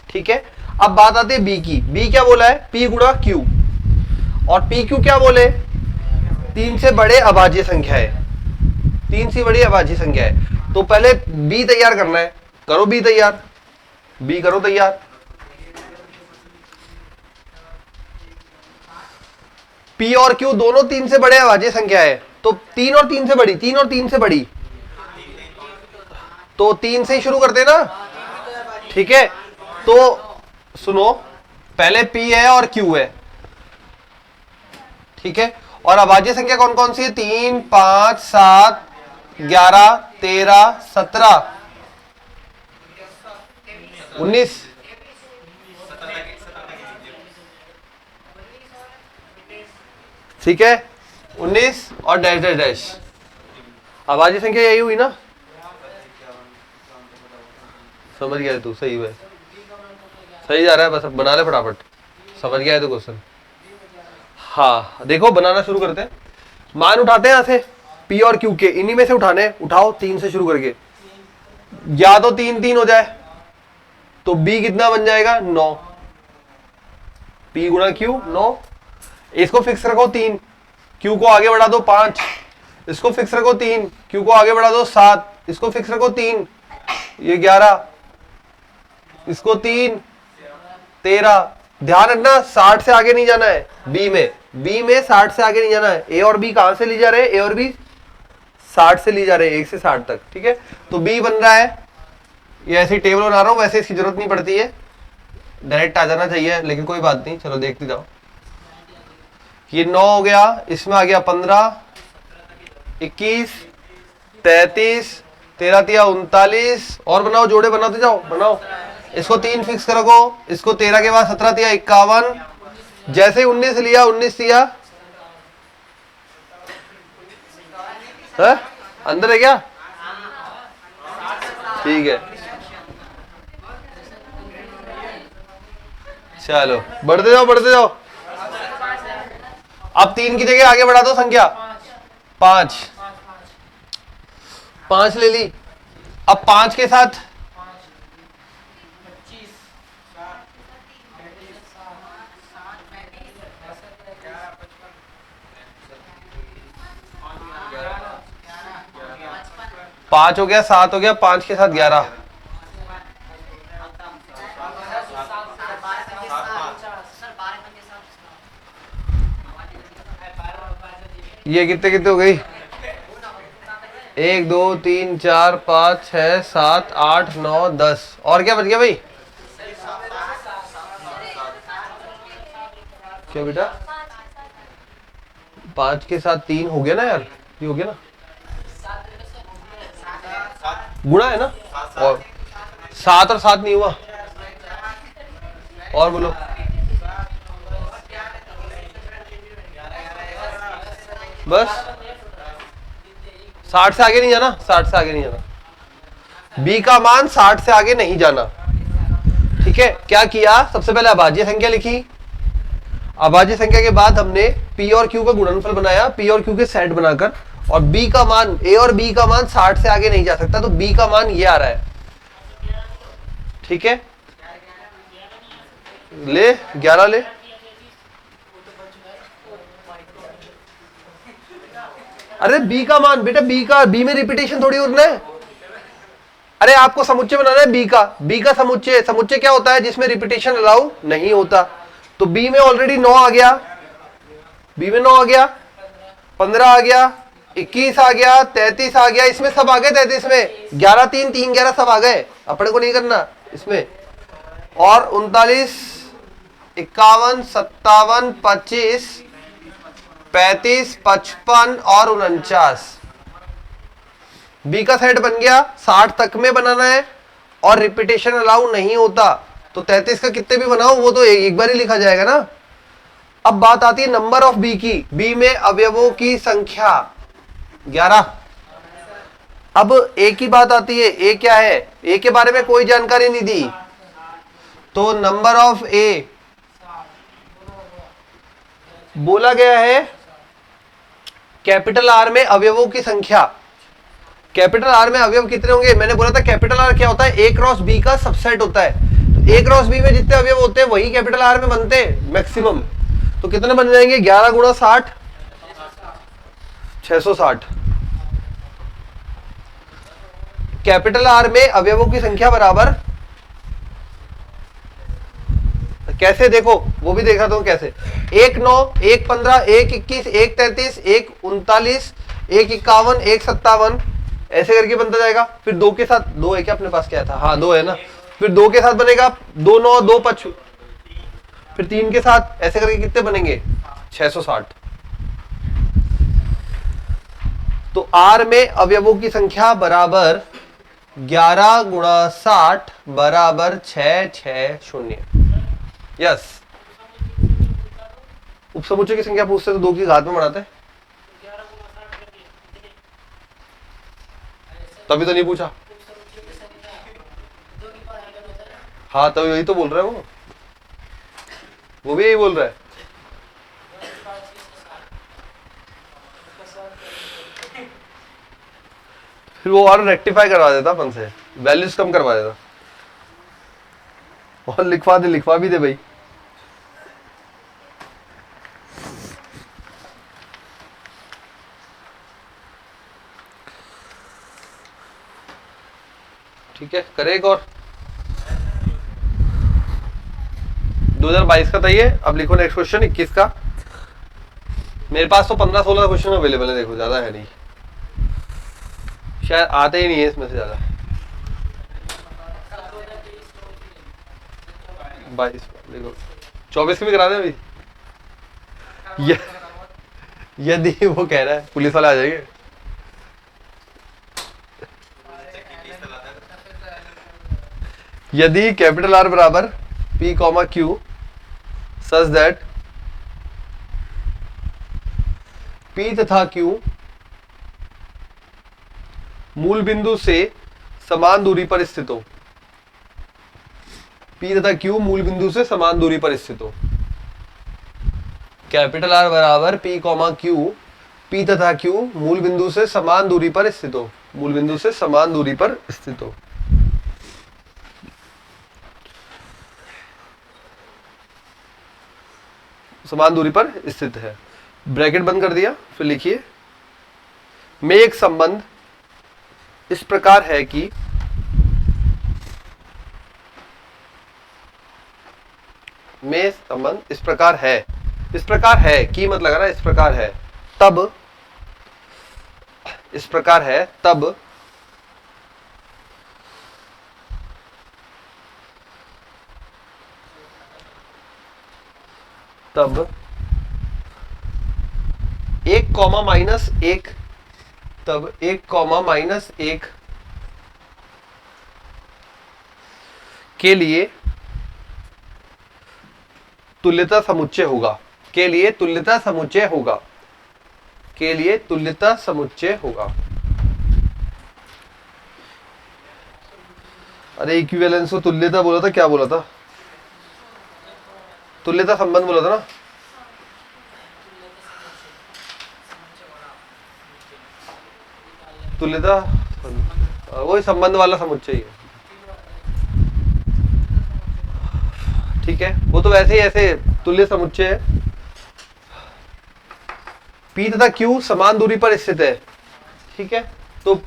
S1: ठीक है, अब बात आती है बी की। बी क्या बोला है? पी गुणा क्यू, और पी क्यू क्या बोले? 3 से बड़े अभाज्य संख्या है, 3 से बड़ी अभाज्य संख्या है। तो पहले बी तैयार करना है, करो बी तैयार, बी करो तैयार। पी और क्यू दोनों 3 से बड़े अभाज्य संख्या है, तो 3 और 3 से बड़ी, 3 और 3 से बड़ी, तो 3 से ही शुरू करते ना। ठीक है, तो सुनो, पहले P है और Q है। ठीक है, और अभाज्य संख्या कौन कौन सी है? 3, 5, 7, 11, 13, 17, 19। ठीक है, 19 और डैश डैश डैश। अभाज्य संख्या यही हुई ना? समझ गया तू? सही है, सही जा रहा है, बस अब बना ले फटाफट। समझ गया है तो क्वेश्चन? हाँ देखो, बनाना शुरू करते हैं। मान उठाते हैं यहां से P और Q के, इन्हीं में से उठाने। उठाओ 3 से शुरू करके, या तो 3 3 हो जाए, तो B कितना बन जाएगा? 9। P गुणा Q 9। इसको फिक्स रखो 3, Q को आगे बढ़ा दो 5, इसको फिक्स रखो 3, Q को आगे बढ़ा दो 7, इसको फिक्स रखो 3, ये 11, इसको 3, 13। ध्यान रखना 60 से आगे नहीं जाना है बी में 60 से आगे नहीं जाना है। ए और बी कहां से ली जा रहे हैं? ए और बी 60 से ली जा रहे हैं, 1 से 60 तक। ठीक है, तो बी बन रहा है, ये ऐसी टेबल बना रहा हूं, वैसे इसकी जरूरत नहीं पड़ती है, डायरेक्ट आ जाना चाहिए, लेकिन कोई बात नहीं, चलो देखते जाओ। ये 9 हो गया, इसमें आ गया 15, 21, 33, 13 तिया 39, और बनाओ, जोड़े बनाते जाओ, बनाओ। इसको 3 फिक्स करो, इसको 13 के बाद 17 तिया 51, जैसे 19 लिया, 19 तिया अंदर है क्या? ठीक है, चलो बढ़ते जाओ बढ़ते जाओ। अब 3 की जगह आगे बढ़ा दो संख्या 5, 5 ले ली। अब 5 के साथ 5 हो गया, 7 हो गया, 5 के साथ 11, ये कितने कितने हो गई? 1 2 3 4 5 6 7 8 9 10, और क्या बच गया भाई? क्या बेटा? 5 के साथ 3 हो गया ना यार, ये हो गया ना, गुणा है ना, और 7 और 7 नहीं हुआ, और बोलो। बस 60 से आगे नहीं जाना, 60 से आगे नहीं जाना, b का मान 60 से आगे नहीं जाना। ठीक है, क्या किया? सबसे पहले अभाज्य संख्या लिखी, अभाज्य संख्या के बाद हमने p और q का गुणनफल बनाया, p और q के सेट बनाकर, और b का मान, a और b का मान 60 से आगे नहीं जा सकता, तो b का मान ये आ रहा है। ठीक है, ले 11 ले, अरे b का मान बेटा, b में रिपीटेशन थोड़ी होना है। अरे आपको समुच्चय बनाना है b का समुच्चय। समुच्चय क्या होता है? जिसमें रिपीटेशन अलाउ नहीं होता। तो b में ऑलरेडी 9 आ गया, b में 9 आ गया, 15 आ गया, 21 आ गया, 33 आ गया, इसमें सब आ गए 33 में, 11 3 3 11 सब आ गए, अपने को नहीं करना इसमें। और 39 51 57 25 35 55 और 49, बी का सेट बन गया। 60 तक में बनाना है और रिपीटेशन अलाउ नहीं होता, तो 33 का कितने भी बनाओ वो तो एक बार ही लिखा जाएगा ना। अब बात आती है नंबर ऑफ बी की, बी में अवयवों की संख्या 11। अब ए की बात आती है, ए क्या है? ए के बारे में कोई जानकारी नहीं दी, तो नंबर ऑफ ए बोला गया है कैपिटल आर में अवयवों की संख्या। कैपिटल आर में अवयव कितने होंगे? मैंने बोला था कैपिटल आर क्या होता है? ए क्रॉस बी का सबसेट होता है। तो ए क्रॉस बी में जितने अवयव होते हैं वही कैपिटल आर में बनते हैं मैक्सिमम। तो कितने बन जाएंगे? 11 गुणा 60, 660। कैपिटल आर में अवयवों की संख्या बराबर, कैसे देखो वो भी देखा तो कैसे, 1 9 1 15 1 21 1 33 1 39 1 51 1 57, ऐसे करके बनता जाएगा। फिर 2 के साथ, 2 है क्या अपने पास? क्या था? हाँ 2 है ना। फिर 2 के साथ बनेगा 2 9 2 5, फिर 3 के साथ, ऐसे करके कितने बनेंगे? 660। तो आर में अवयवों की संख्या बराबर 11 गुणा 60 बराबर 660। यस, उपसमुच्चय की संख्या पूछते तो 2 की घात में बढ़ाते, तभी तो नहीं पूछा। हाँ तभी, यही तो बोल रहा है वो भी यही बोल रहा है। फिर वो और रेक्टिफाई करवा देता अपन से, वैल्यूज कम करवा देता, और लिखवा भी दे भाई। ठीक है, करे एक और। 2022 का था ये। अब लिखो नेक्स्ट क्वेश्चन 21 का। मेरे पास तो 15-16 क्वेश्चन अवेलेबल है, देखो ज्यादा है नहीं, शायद आते ही नहीं है इसमें से ज्यादा। 22 देखो, 24 की भी करा दे अभी। यदि वो कह रहा है पुलिस वाले आ जाएंगे। यदि कैपिटल आर बराबर P, Q such that P तथा Q मूल बिंदु से समान दूरी पर स्थित हो। P तथा Q मूल बिंदु से समान दूरी पर स्थित हो। कैपिटल R बराबर P कॉमा Q, P तथा Q मूल बिंदु से समान दूरी पर स्थित हो, मूल बिंदु से समान दूरी पर स्थित हो। समान दूरी पर स्थित है। ब्रैकेट बंद कर दिया, फिर लिखिए में एक संबंध इस प्रकार है कि में संबंध इस प्रकार है, इस प्रकार है कि मत लगाना, इस प्रकार है तब, इस प्रकार है तब तब 1 कॉमा माइनस 1, तब 1 कॉमा माइनस 1 के लिए तुल्यता समुच्चय होगा, के लिए तुल्यता समुच्चय होगा, के लिए तुल्यता समुच्चय होगा। अरे इक्विवेलेंस को तुल्यता बोला था, क्या बोला था? तुल्यता संबंध बोला था ना। तुल्यता वही संबंध वाला समुच्चय है, ठीक है। वो तो वैसे ही ऐसे तुल्य समुच्चय है। P तथा Q समान दूरी पर स्थित है, ठीक है। तो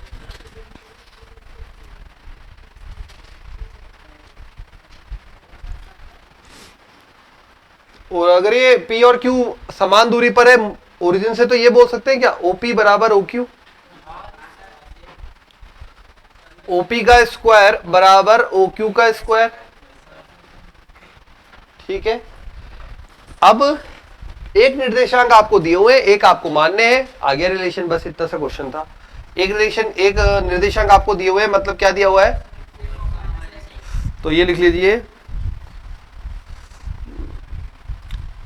S1: और अगर ये P और Q समान दूरी पर है ओरिजिन से, तो ये बोल सकते हैं क्या OP बराबर OQ, OP का स्क्वायर बराबर OQ का स्क्वायर, ठीक है। अब एक निर्देशांक आपको दिए हुए, एक आपको मानने हैं, आ गया रिलेशन, बस इतना सा क्वेश्चन था। एक निर्देशांक आपको दिए हुए, मतलब क्या दिया हुआ है, तो ये लिख लीजिए,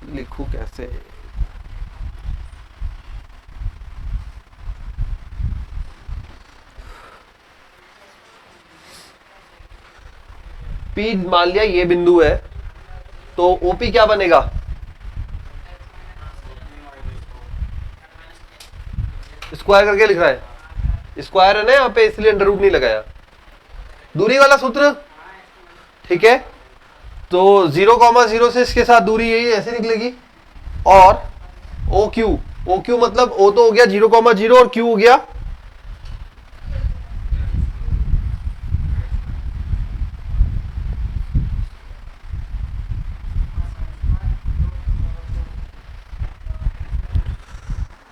S1: लिखू कैसे, P मान लिया ये बिंदु है, तो OP क्या बनेगा, स्क्वायर करके लिख रहा है, स्क्वायर है ना यहाँ पे, इसलिए अंडर रूट नहीं लगाया, दूरी वाला सूत्र, ठीक है। तो 0,0 से इसके साथ दूरी यही ऐसे निकलेगी, और OQ मतलब O तो हो गया 0,0 और Q हो गया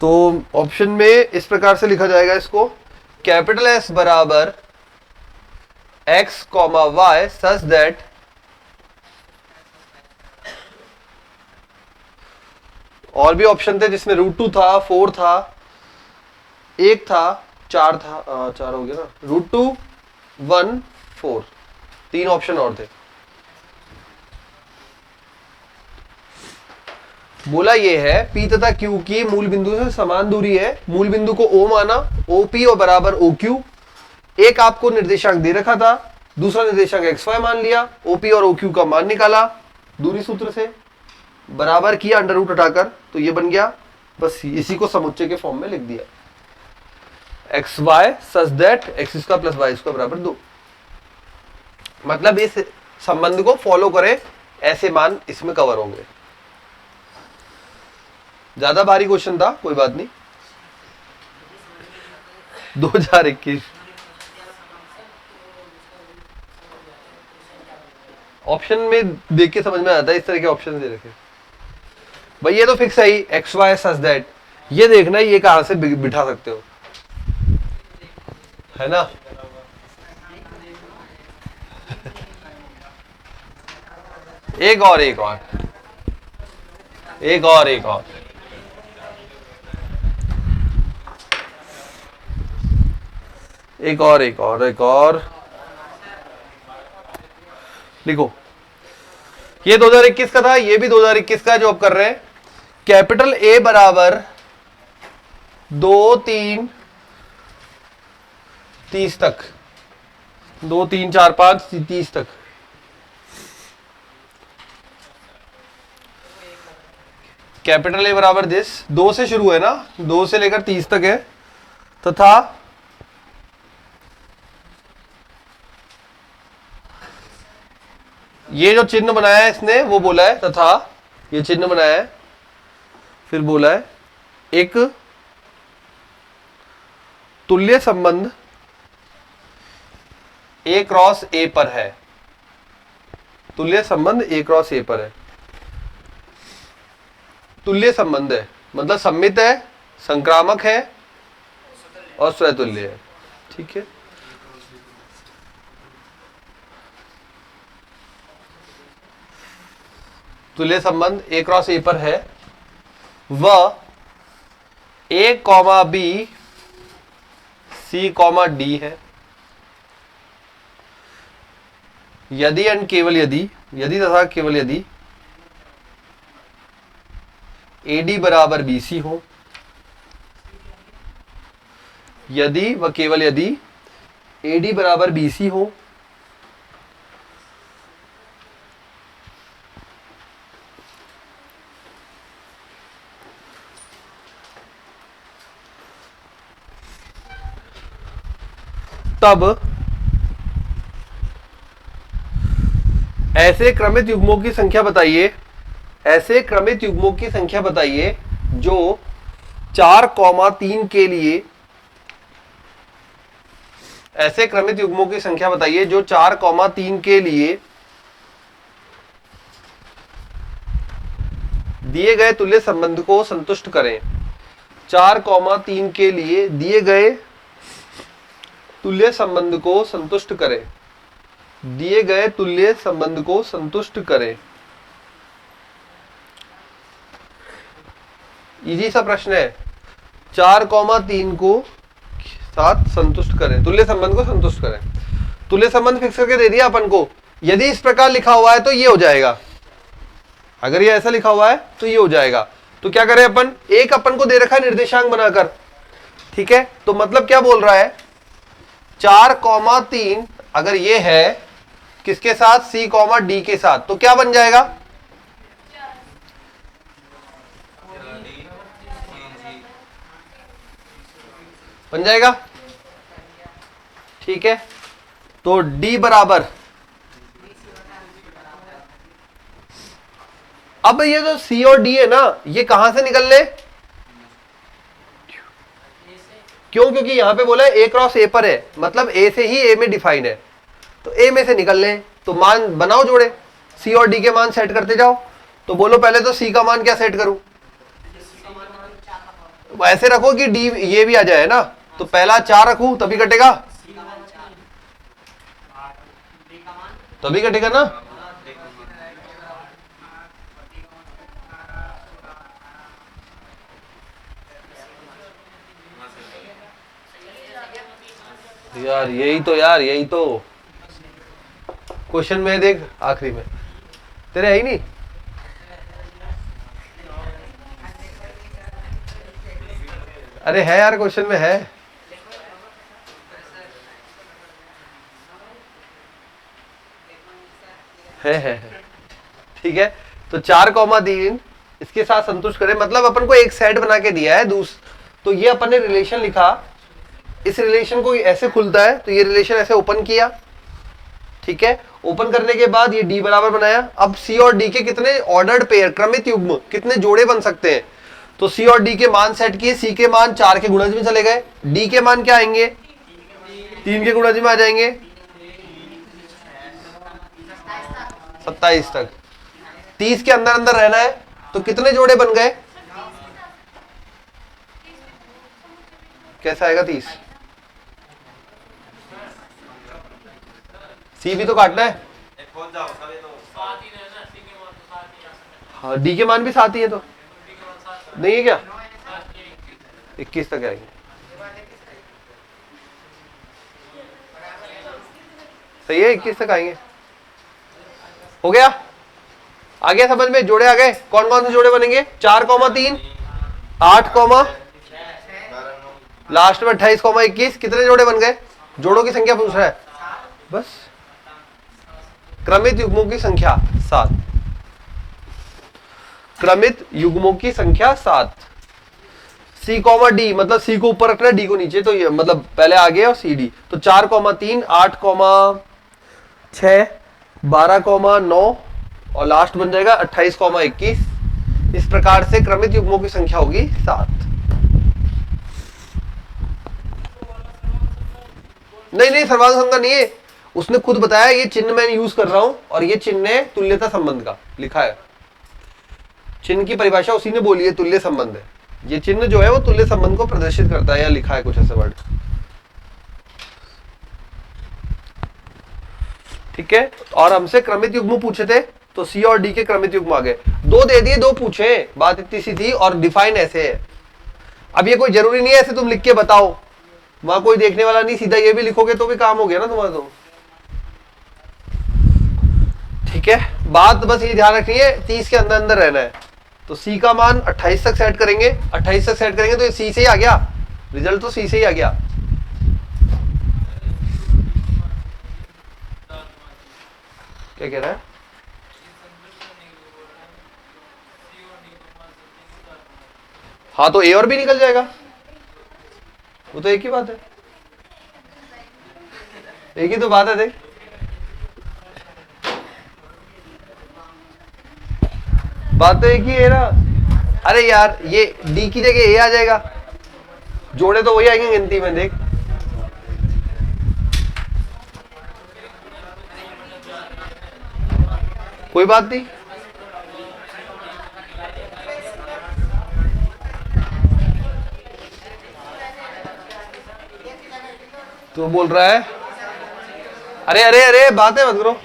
S1: तो ऑप्शन में इस प्रकार से लिखा जाएगा इसको, कैपिटल S बराबर X comma Y such that और भी ऑप्शन थे जिसमें √2 था, 4 था, 1 था, 4 था, 4 हो गया ना, √2, 1, 4, 3 ऑप्शन और थे। बोला ये है P तथा Q की मूल बिंदु से समान दूरी है, मूल बिंदु को O माना, OP और बराबर OQ, एक आपको निर्देशांक दे रखा था, दूसरा निर्देशांक XY मान लिया, OP और OQ का मान निकाला दूरी सूत्र से, बराबर किया अंडर रूट हटाकर, तो ये बन गया, बस इसी को समुच्चय के फॉर्म में लिख दिया, XY such that x² + y² बराबर 2। मतलब इस संबंध को फॉलो करें, ऐसे मान इसमें कवर होंगे। ज्यादा भारी क्वेश्चन था, कोई बात नहीं। 2021 ऑप्शन में देख के समझ में आता है, इस तरह के ऑप्शन दे रखे भाई, ये तो फिक्स है ही, XY सच दैट, ये देखना ये कहां से बिठा सकते हो, है ना। एक और एक और एक और एक और एक और एक और एक और लिखो, ये 2021 का था, ये भी 2021 का जो अब कर रहे हैं। कैपिटल A बराबर 2, 3, 30 तक, 2, 3, 4, 5, 30 तक, कैपिटल ए बराबर दिस, 2 से शुरू है ना, 2 से लेकर 30 तक है, तथा ये जो चिन्ह बनाया है इसने वो बोला है, तथा ये चिन्ह बनाया है, फिर बोला है एक तुल्य संबंध ए क्रॉस ए पर है, तुल्य संबंध ए क्रॉस ए पर है। तुल्य संबंध है मतलब सम्मित है, संक्रामक है और स्वतुल्य है, ठीक है। तुल्य संबंध ए क्रॉस ए पर है, वह A comma B C comma D है, यदि एंड केवल यदि, यदि तथा केवल यदि AD बराबर BC हो, यदि व केवल यदि AD बराबर BC हो, तब ऐसे क्रमित युग्मों की संख्या बताइए, ऐसे क्रमित युग्मों की संख्या बताइए जो 4,3 के लिए, ऐसे क्रमित युग्मों की संख्या बताइए जो 4,3 के लिए दिए गए तुल्य संबंध को संतुष्ट करें। 4,3 के लिए दिए गए तुल्य संबंध को संतुष्ट करें, दिए गए तुल्य संबंध को संतुष्ट करें। इजी सा प्रश्न है, 4,3 को साथ संतुष्ट करें, तुल्य संबंध को संतुष्ट करें। तुल्य संबंध फिक्स करके दे दिया अपन को, यदि इस प्रकार लिखा हुआ है तो ये हो जाएगा, अगर ये ऐसा लिखा हुआ है तो ये हो जाएगा। तो क्या करें अपन, एक अपन को दे रखा है निर्देशांक बनाकर, ठीक है। तो मतलब क्या बोल रहा है, 4,3 अगर ये है किसके साथ, C, D के साथ, तो क्या बन जाएगा, बन जाएगा, ठीक है। तो D बराबर, अब ये जो C और D है ना, ये कहां से निकल ले, क्यों, क्योंकि यहां पे बोला है A क्रॉस A पर है, मतलब A से ही A में डिफाइन है, तो A में से निकल ले, तो मान बनाओ जोड़े, C और D के मान सेट करते जाओ। तो बोलो पहले तो C का मान क्या सेट करूं, ऐसे रखो कि D ये भी आ जाए ना, तो पहला 4 रखूं तभी कटेगा, तभी कटेगा ना। यार यही तो, यार यही तो क्वेश्चन में देख, आखिरी में तेरे है ही नहीं, अरे है यार, क्वेश्चन में है, है ठीक है। तो 4,3 इसके साथ संतुष्ट करें, मतलब अपन को एक सेट बना के दिया है तो ये अपन ने रिलेशन लिखा, इस रिलेशन को ऐसे खुलता है, तो ये रिलेशन ऐसे ओपन किया, ठीक है। ओपन करने के बाद ये D बराबर बनाया। अब C और D के कितने ऑर्डर्ड पेयर, क्रमित युग्म, कितने जोड़े बन सकते हैं, तो C और D के मान सेट किए, C के मान 4 के गुणज में चले गए, D के मान क्या आएंगे, 3 के गुणज में आ जाएंगे, 27 तक, 30 के अंदर अंदर रहना है, तो कितने जोड़े बन गए, कैसा आएगा 30, C भी तो काटना है, हाँ D के मान भी साथ ही है, तो नहीं है क्या, 21 तक आएंगे, सही है, 21 तक आएंगे, हो गया, आ गया समझ में, जोड़े आ गए। कौन कौन से जोड़े बनेंगे, 4,3, 8, लास्ट में 28,21, कितने जोड़े बन गए, जोड़ों की संख्या पूछ रहा है, बस क्रमित युग्मों की संख्या 7। क्रमित युग्मों की संख्या 7। सी कॉमा डी मतलब सी को ऊपर रखना है, डी को नीचे, तो ये मतलब पहले आगे और सी डी। तो 4,3, 8,6, 12,9 और लास्ट बन जाएगा 28,21। इस प्रकार से क्रमित युग्मों की संख्या होगी 7। नहीं नहीं, सर्वांग संख्या नहीं है, उसने खुद बताया ये चिन्ह मैं यूज कर रहा हूं और ये चिन्ह है तुल्यता संबंध का लिखा है। चिन्ह की परिभाषा उसी ने बोली है, तुल्य संबंध है। ये चिन्ह जो है वो तुल्य संबंध को प्रदर्शित करता है, या लिखा है कुछ ऐसे वर्ड। ठीक है, और हमसे क्रमित युग्म पूछे थे तो सी और डी के क्रमित युग्म आ गए। 2 दे दिए, 2 पूछे, बात इतनी सी थी। और डिफाइन ऐसे है, अब ये कोई जरूरी नहीं है ऐसे तुम लिख के बताओ, वहां कोई देखने वाला नहीं, सीधा ये भी लिखोगे तो भी काम हो गया ना तुम्हारा। तो ठीक है, बात बस ये ध्यान रखनी है 30 के अंदर अंदर रहना है। तो सी का मान 28 तक सेट करेंगे, 28 तक सेट करेंगे तो ये सी से ही आ गया, रिजल्ट तो सी से ही आ गया। क्या कह रहा है? हाँ तो ए और बी निकल जाएगा, वो तो एक ही बात है, एक ही तो बात है। देख बात तो एक ही है ना। अरे यार ये डी की जगह ए आ जाएगा, जोड़े तो वही आएंगे गिनती में। देख कोई बात नहीं, तो बोल रहा है अरे अरे अरे बातें मत करो।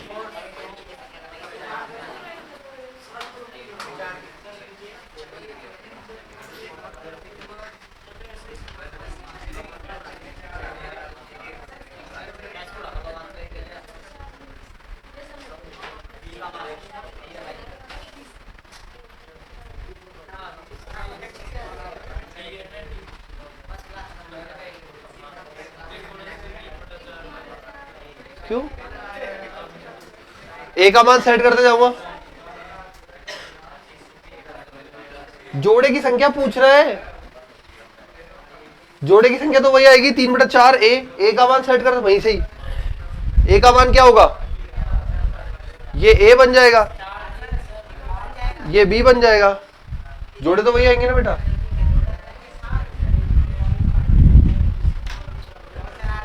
S1: क्यों? ए का मान सेट करते जाऊंगा, जोड़े की संख्या पूछ रहा है, जोड़े की संख्या तो वही आएगी 3/4 ए का मान सेट कर वहीं से ही। ए का मान क्या होगा, ये ए बन जाएगा, ये बी बन जाएगा, जोड़े तो वही आएंगे ना बेटा।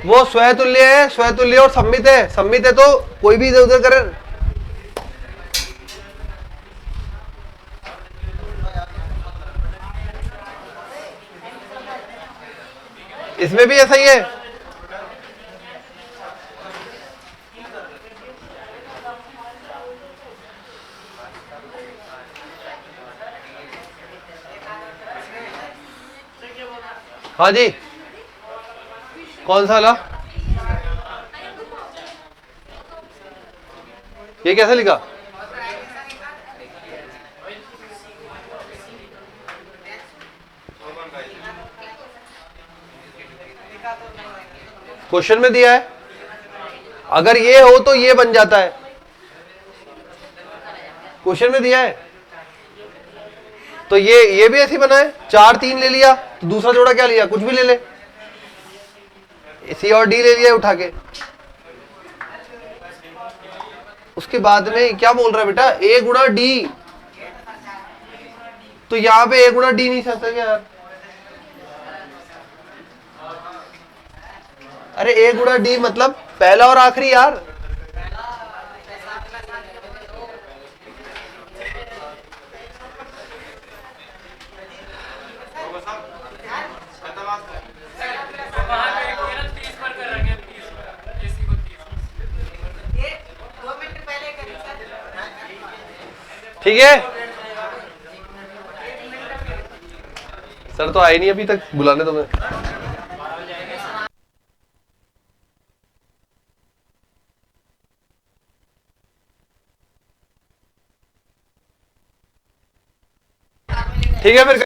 S1: वो स्वतुल्य है, स्वतुल्य और सम्मित है, सम्मित है तो कोई भी इधर उधर करे। इसमें भी ऐसा ही है। हाँ जी, कौन सा वाला? ये कैसे लिखा? क्वेश्चन में दिया है, अगर ये हो तो ये बन जाता है, क्वेश्चन में दिया है। तो ये भी ऐसे बना है, 4 3 ले लिया तो दूसरा जोड़ा क्या लिया, कुछ भी ले ले, सी और डी ले लिया उठा के। उसके बाद में क्या बोल रहा है बेटा, ए गुणा डी, तो यहां पे ए गुणा डी नहीं सकता क्या यार? अरे ए गुणा डी मतलब पहला और आखिरी यार। ठीक है, सर तो आए नहीं अभी तक, बुलाने तुम्हें। ठीक है फिर।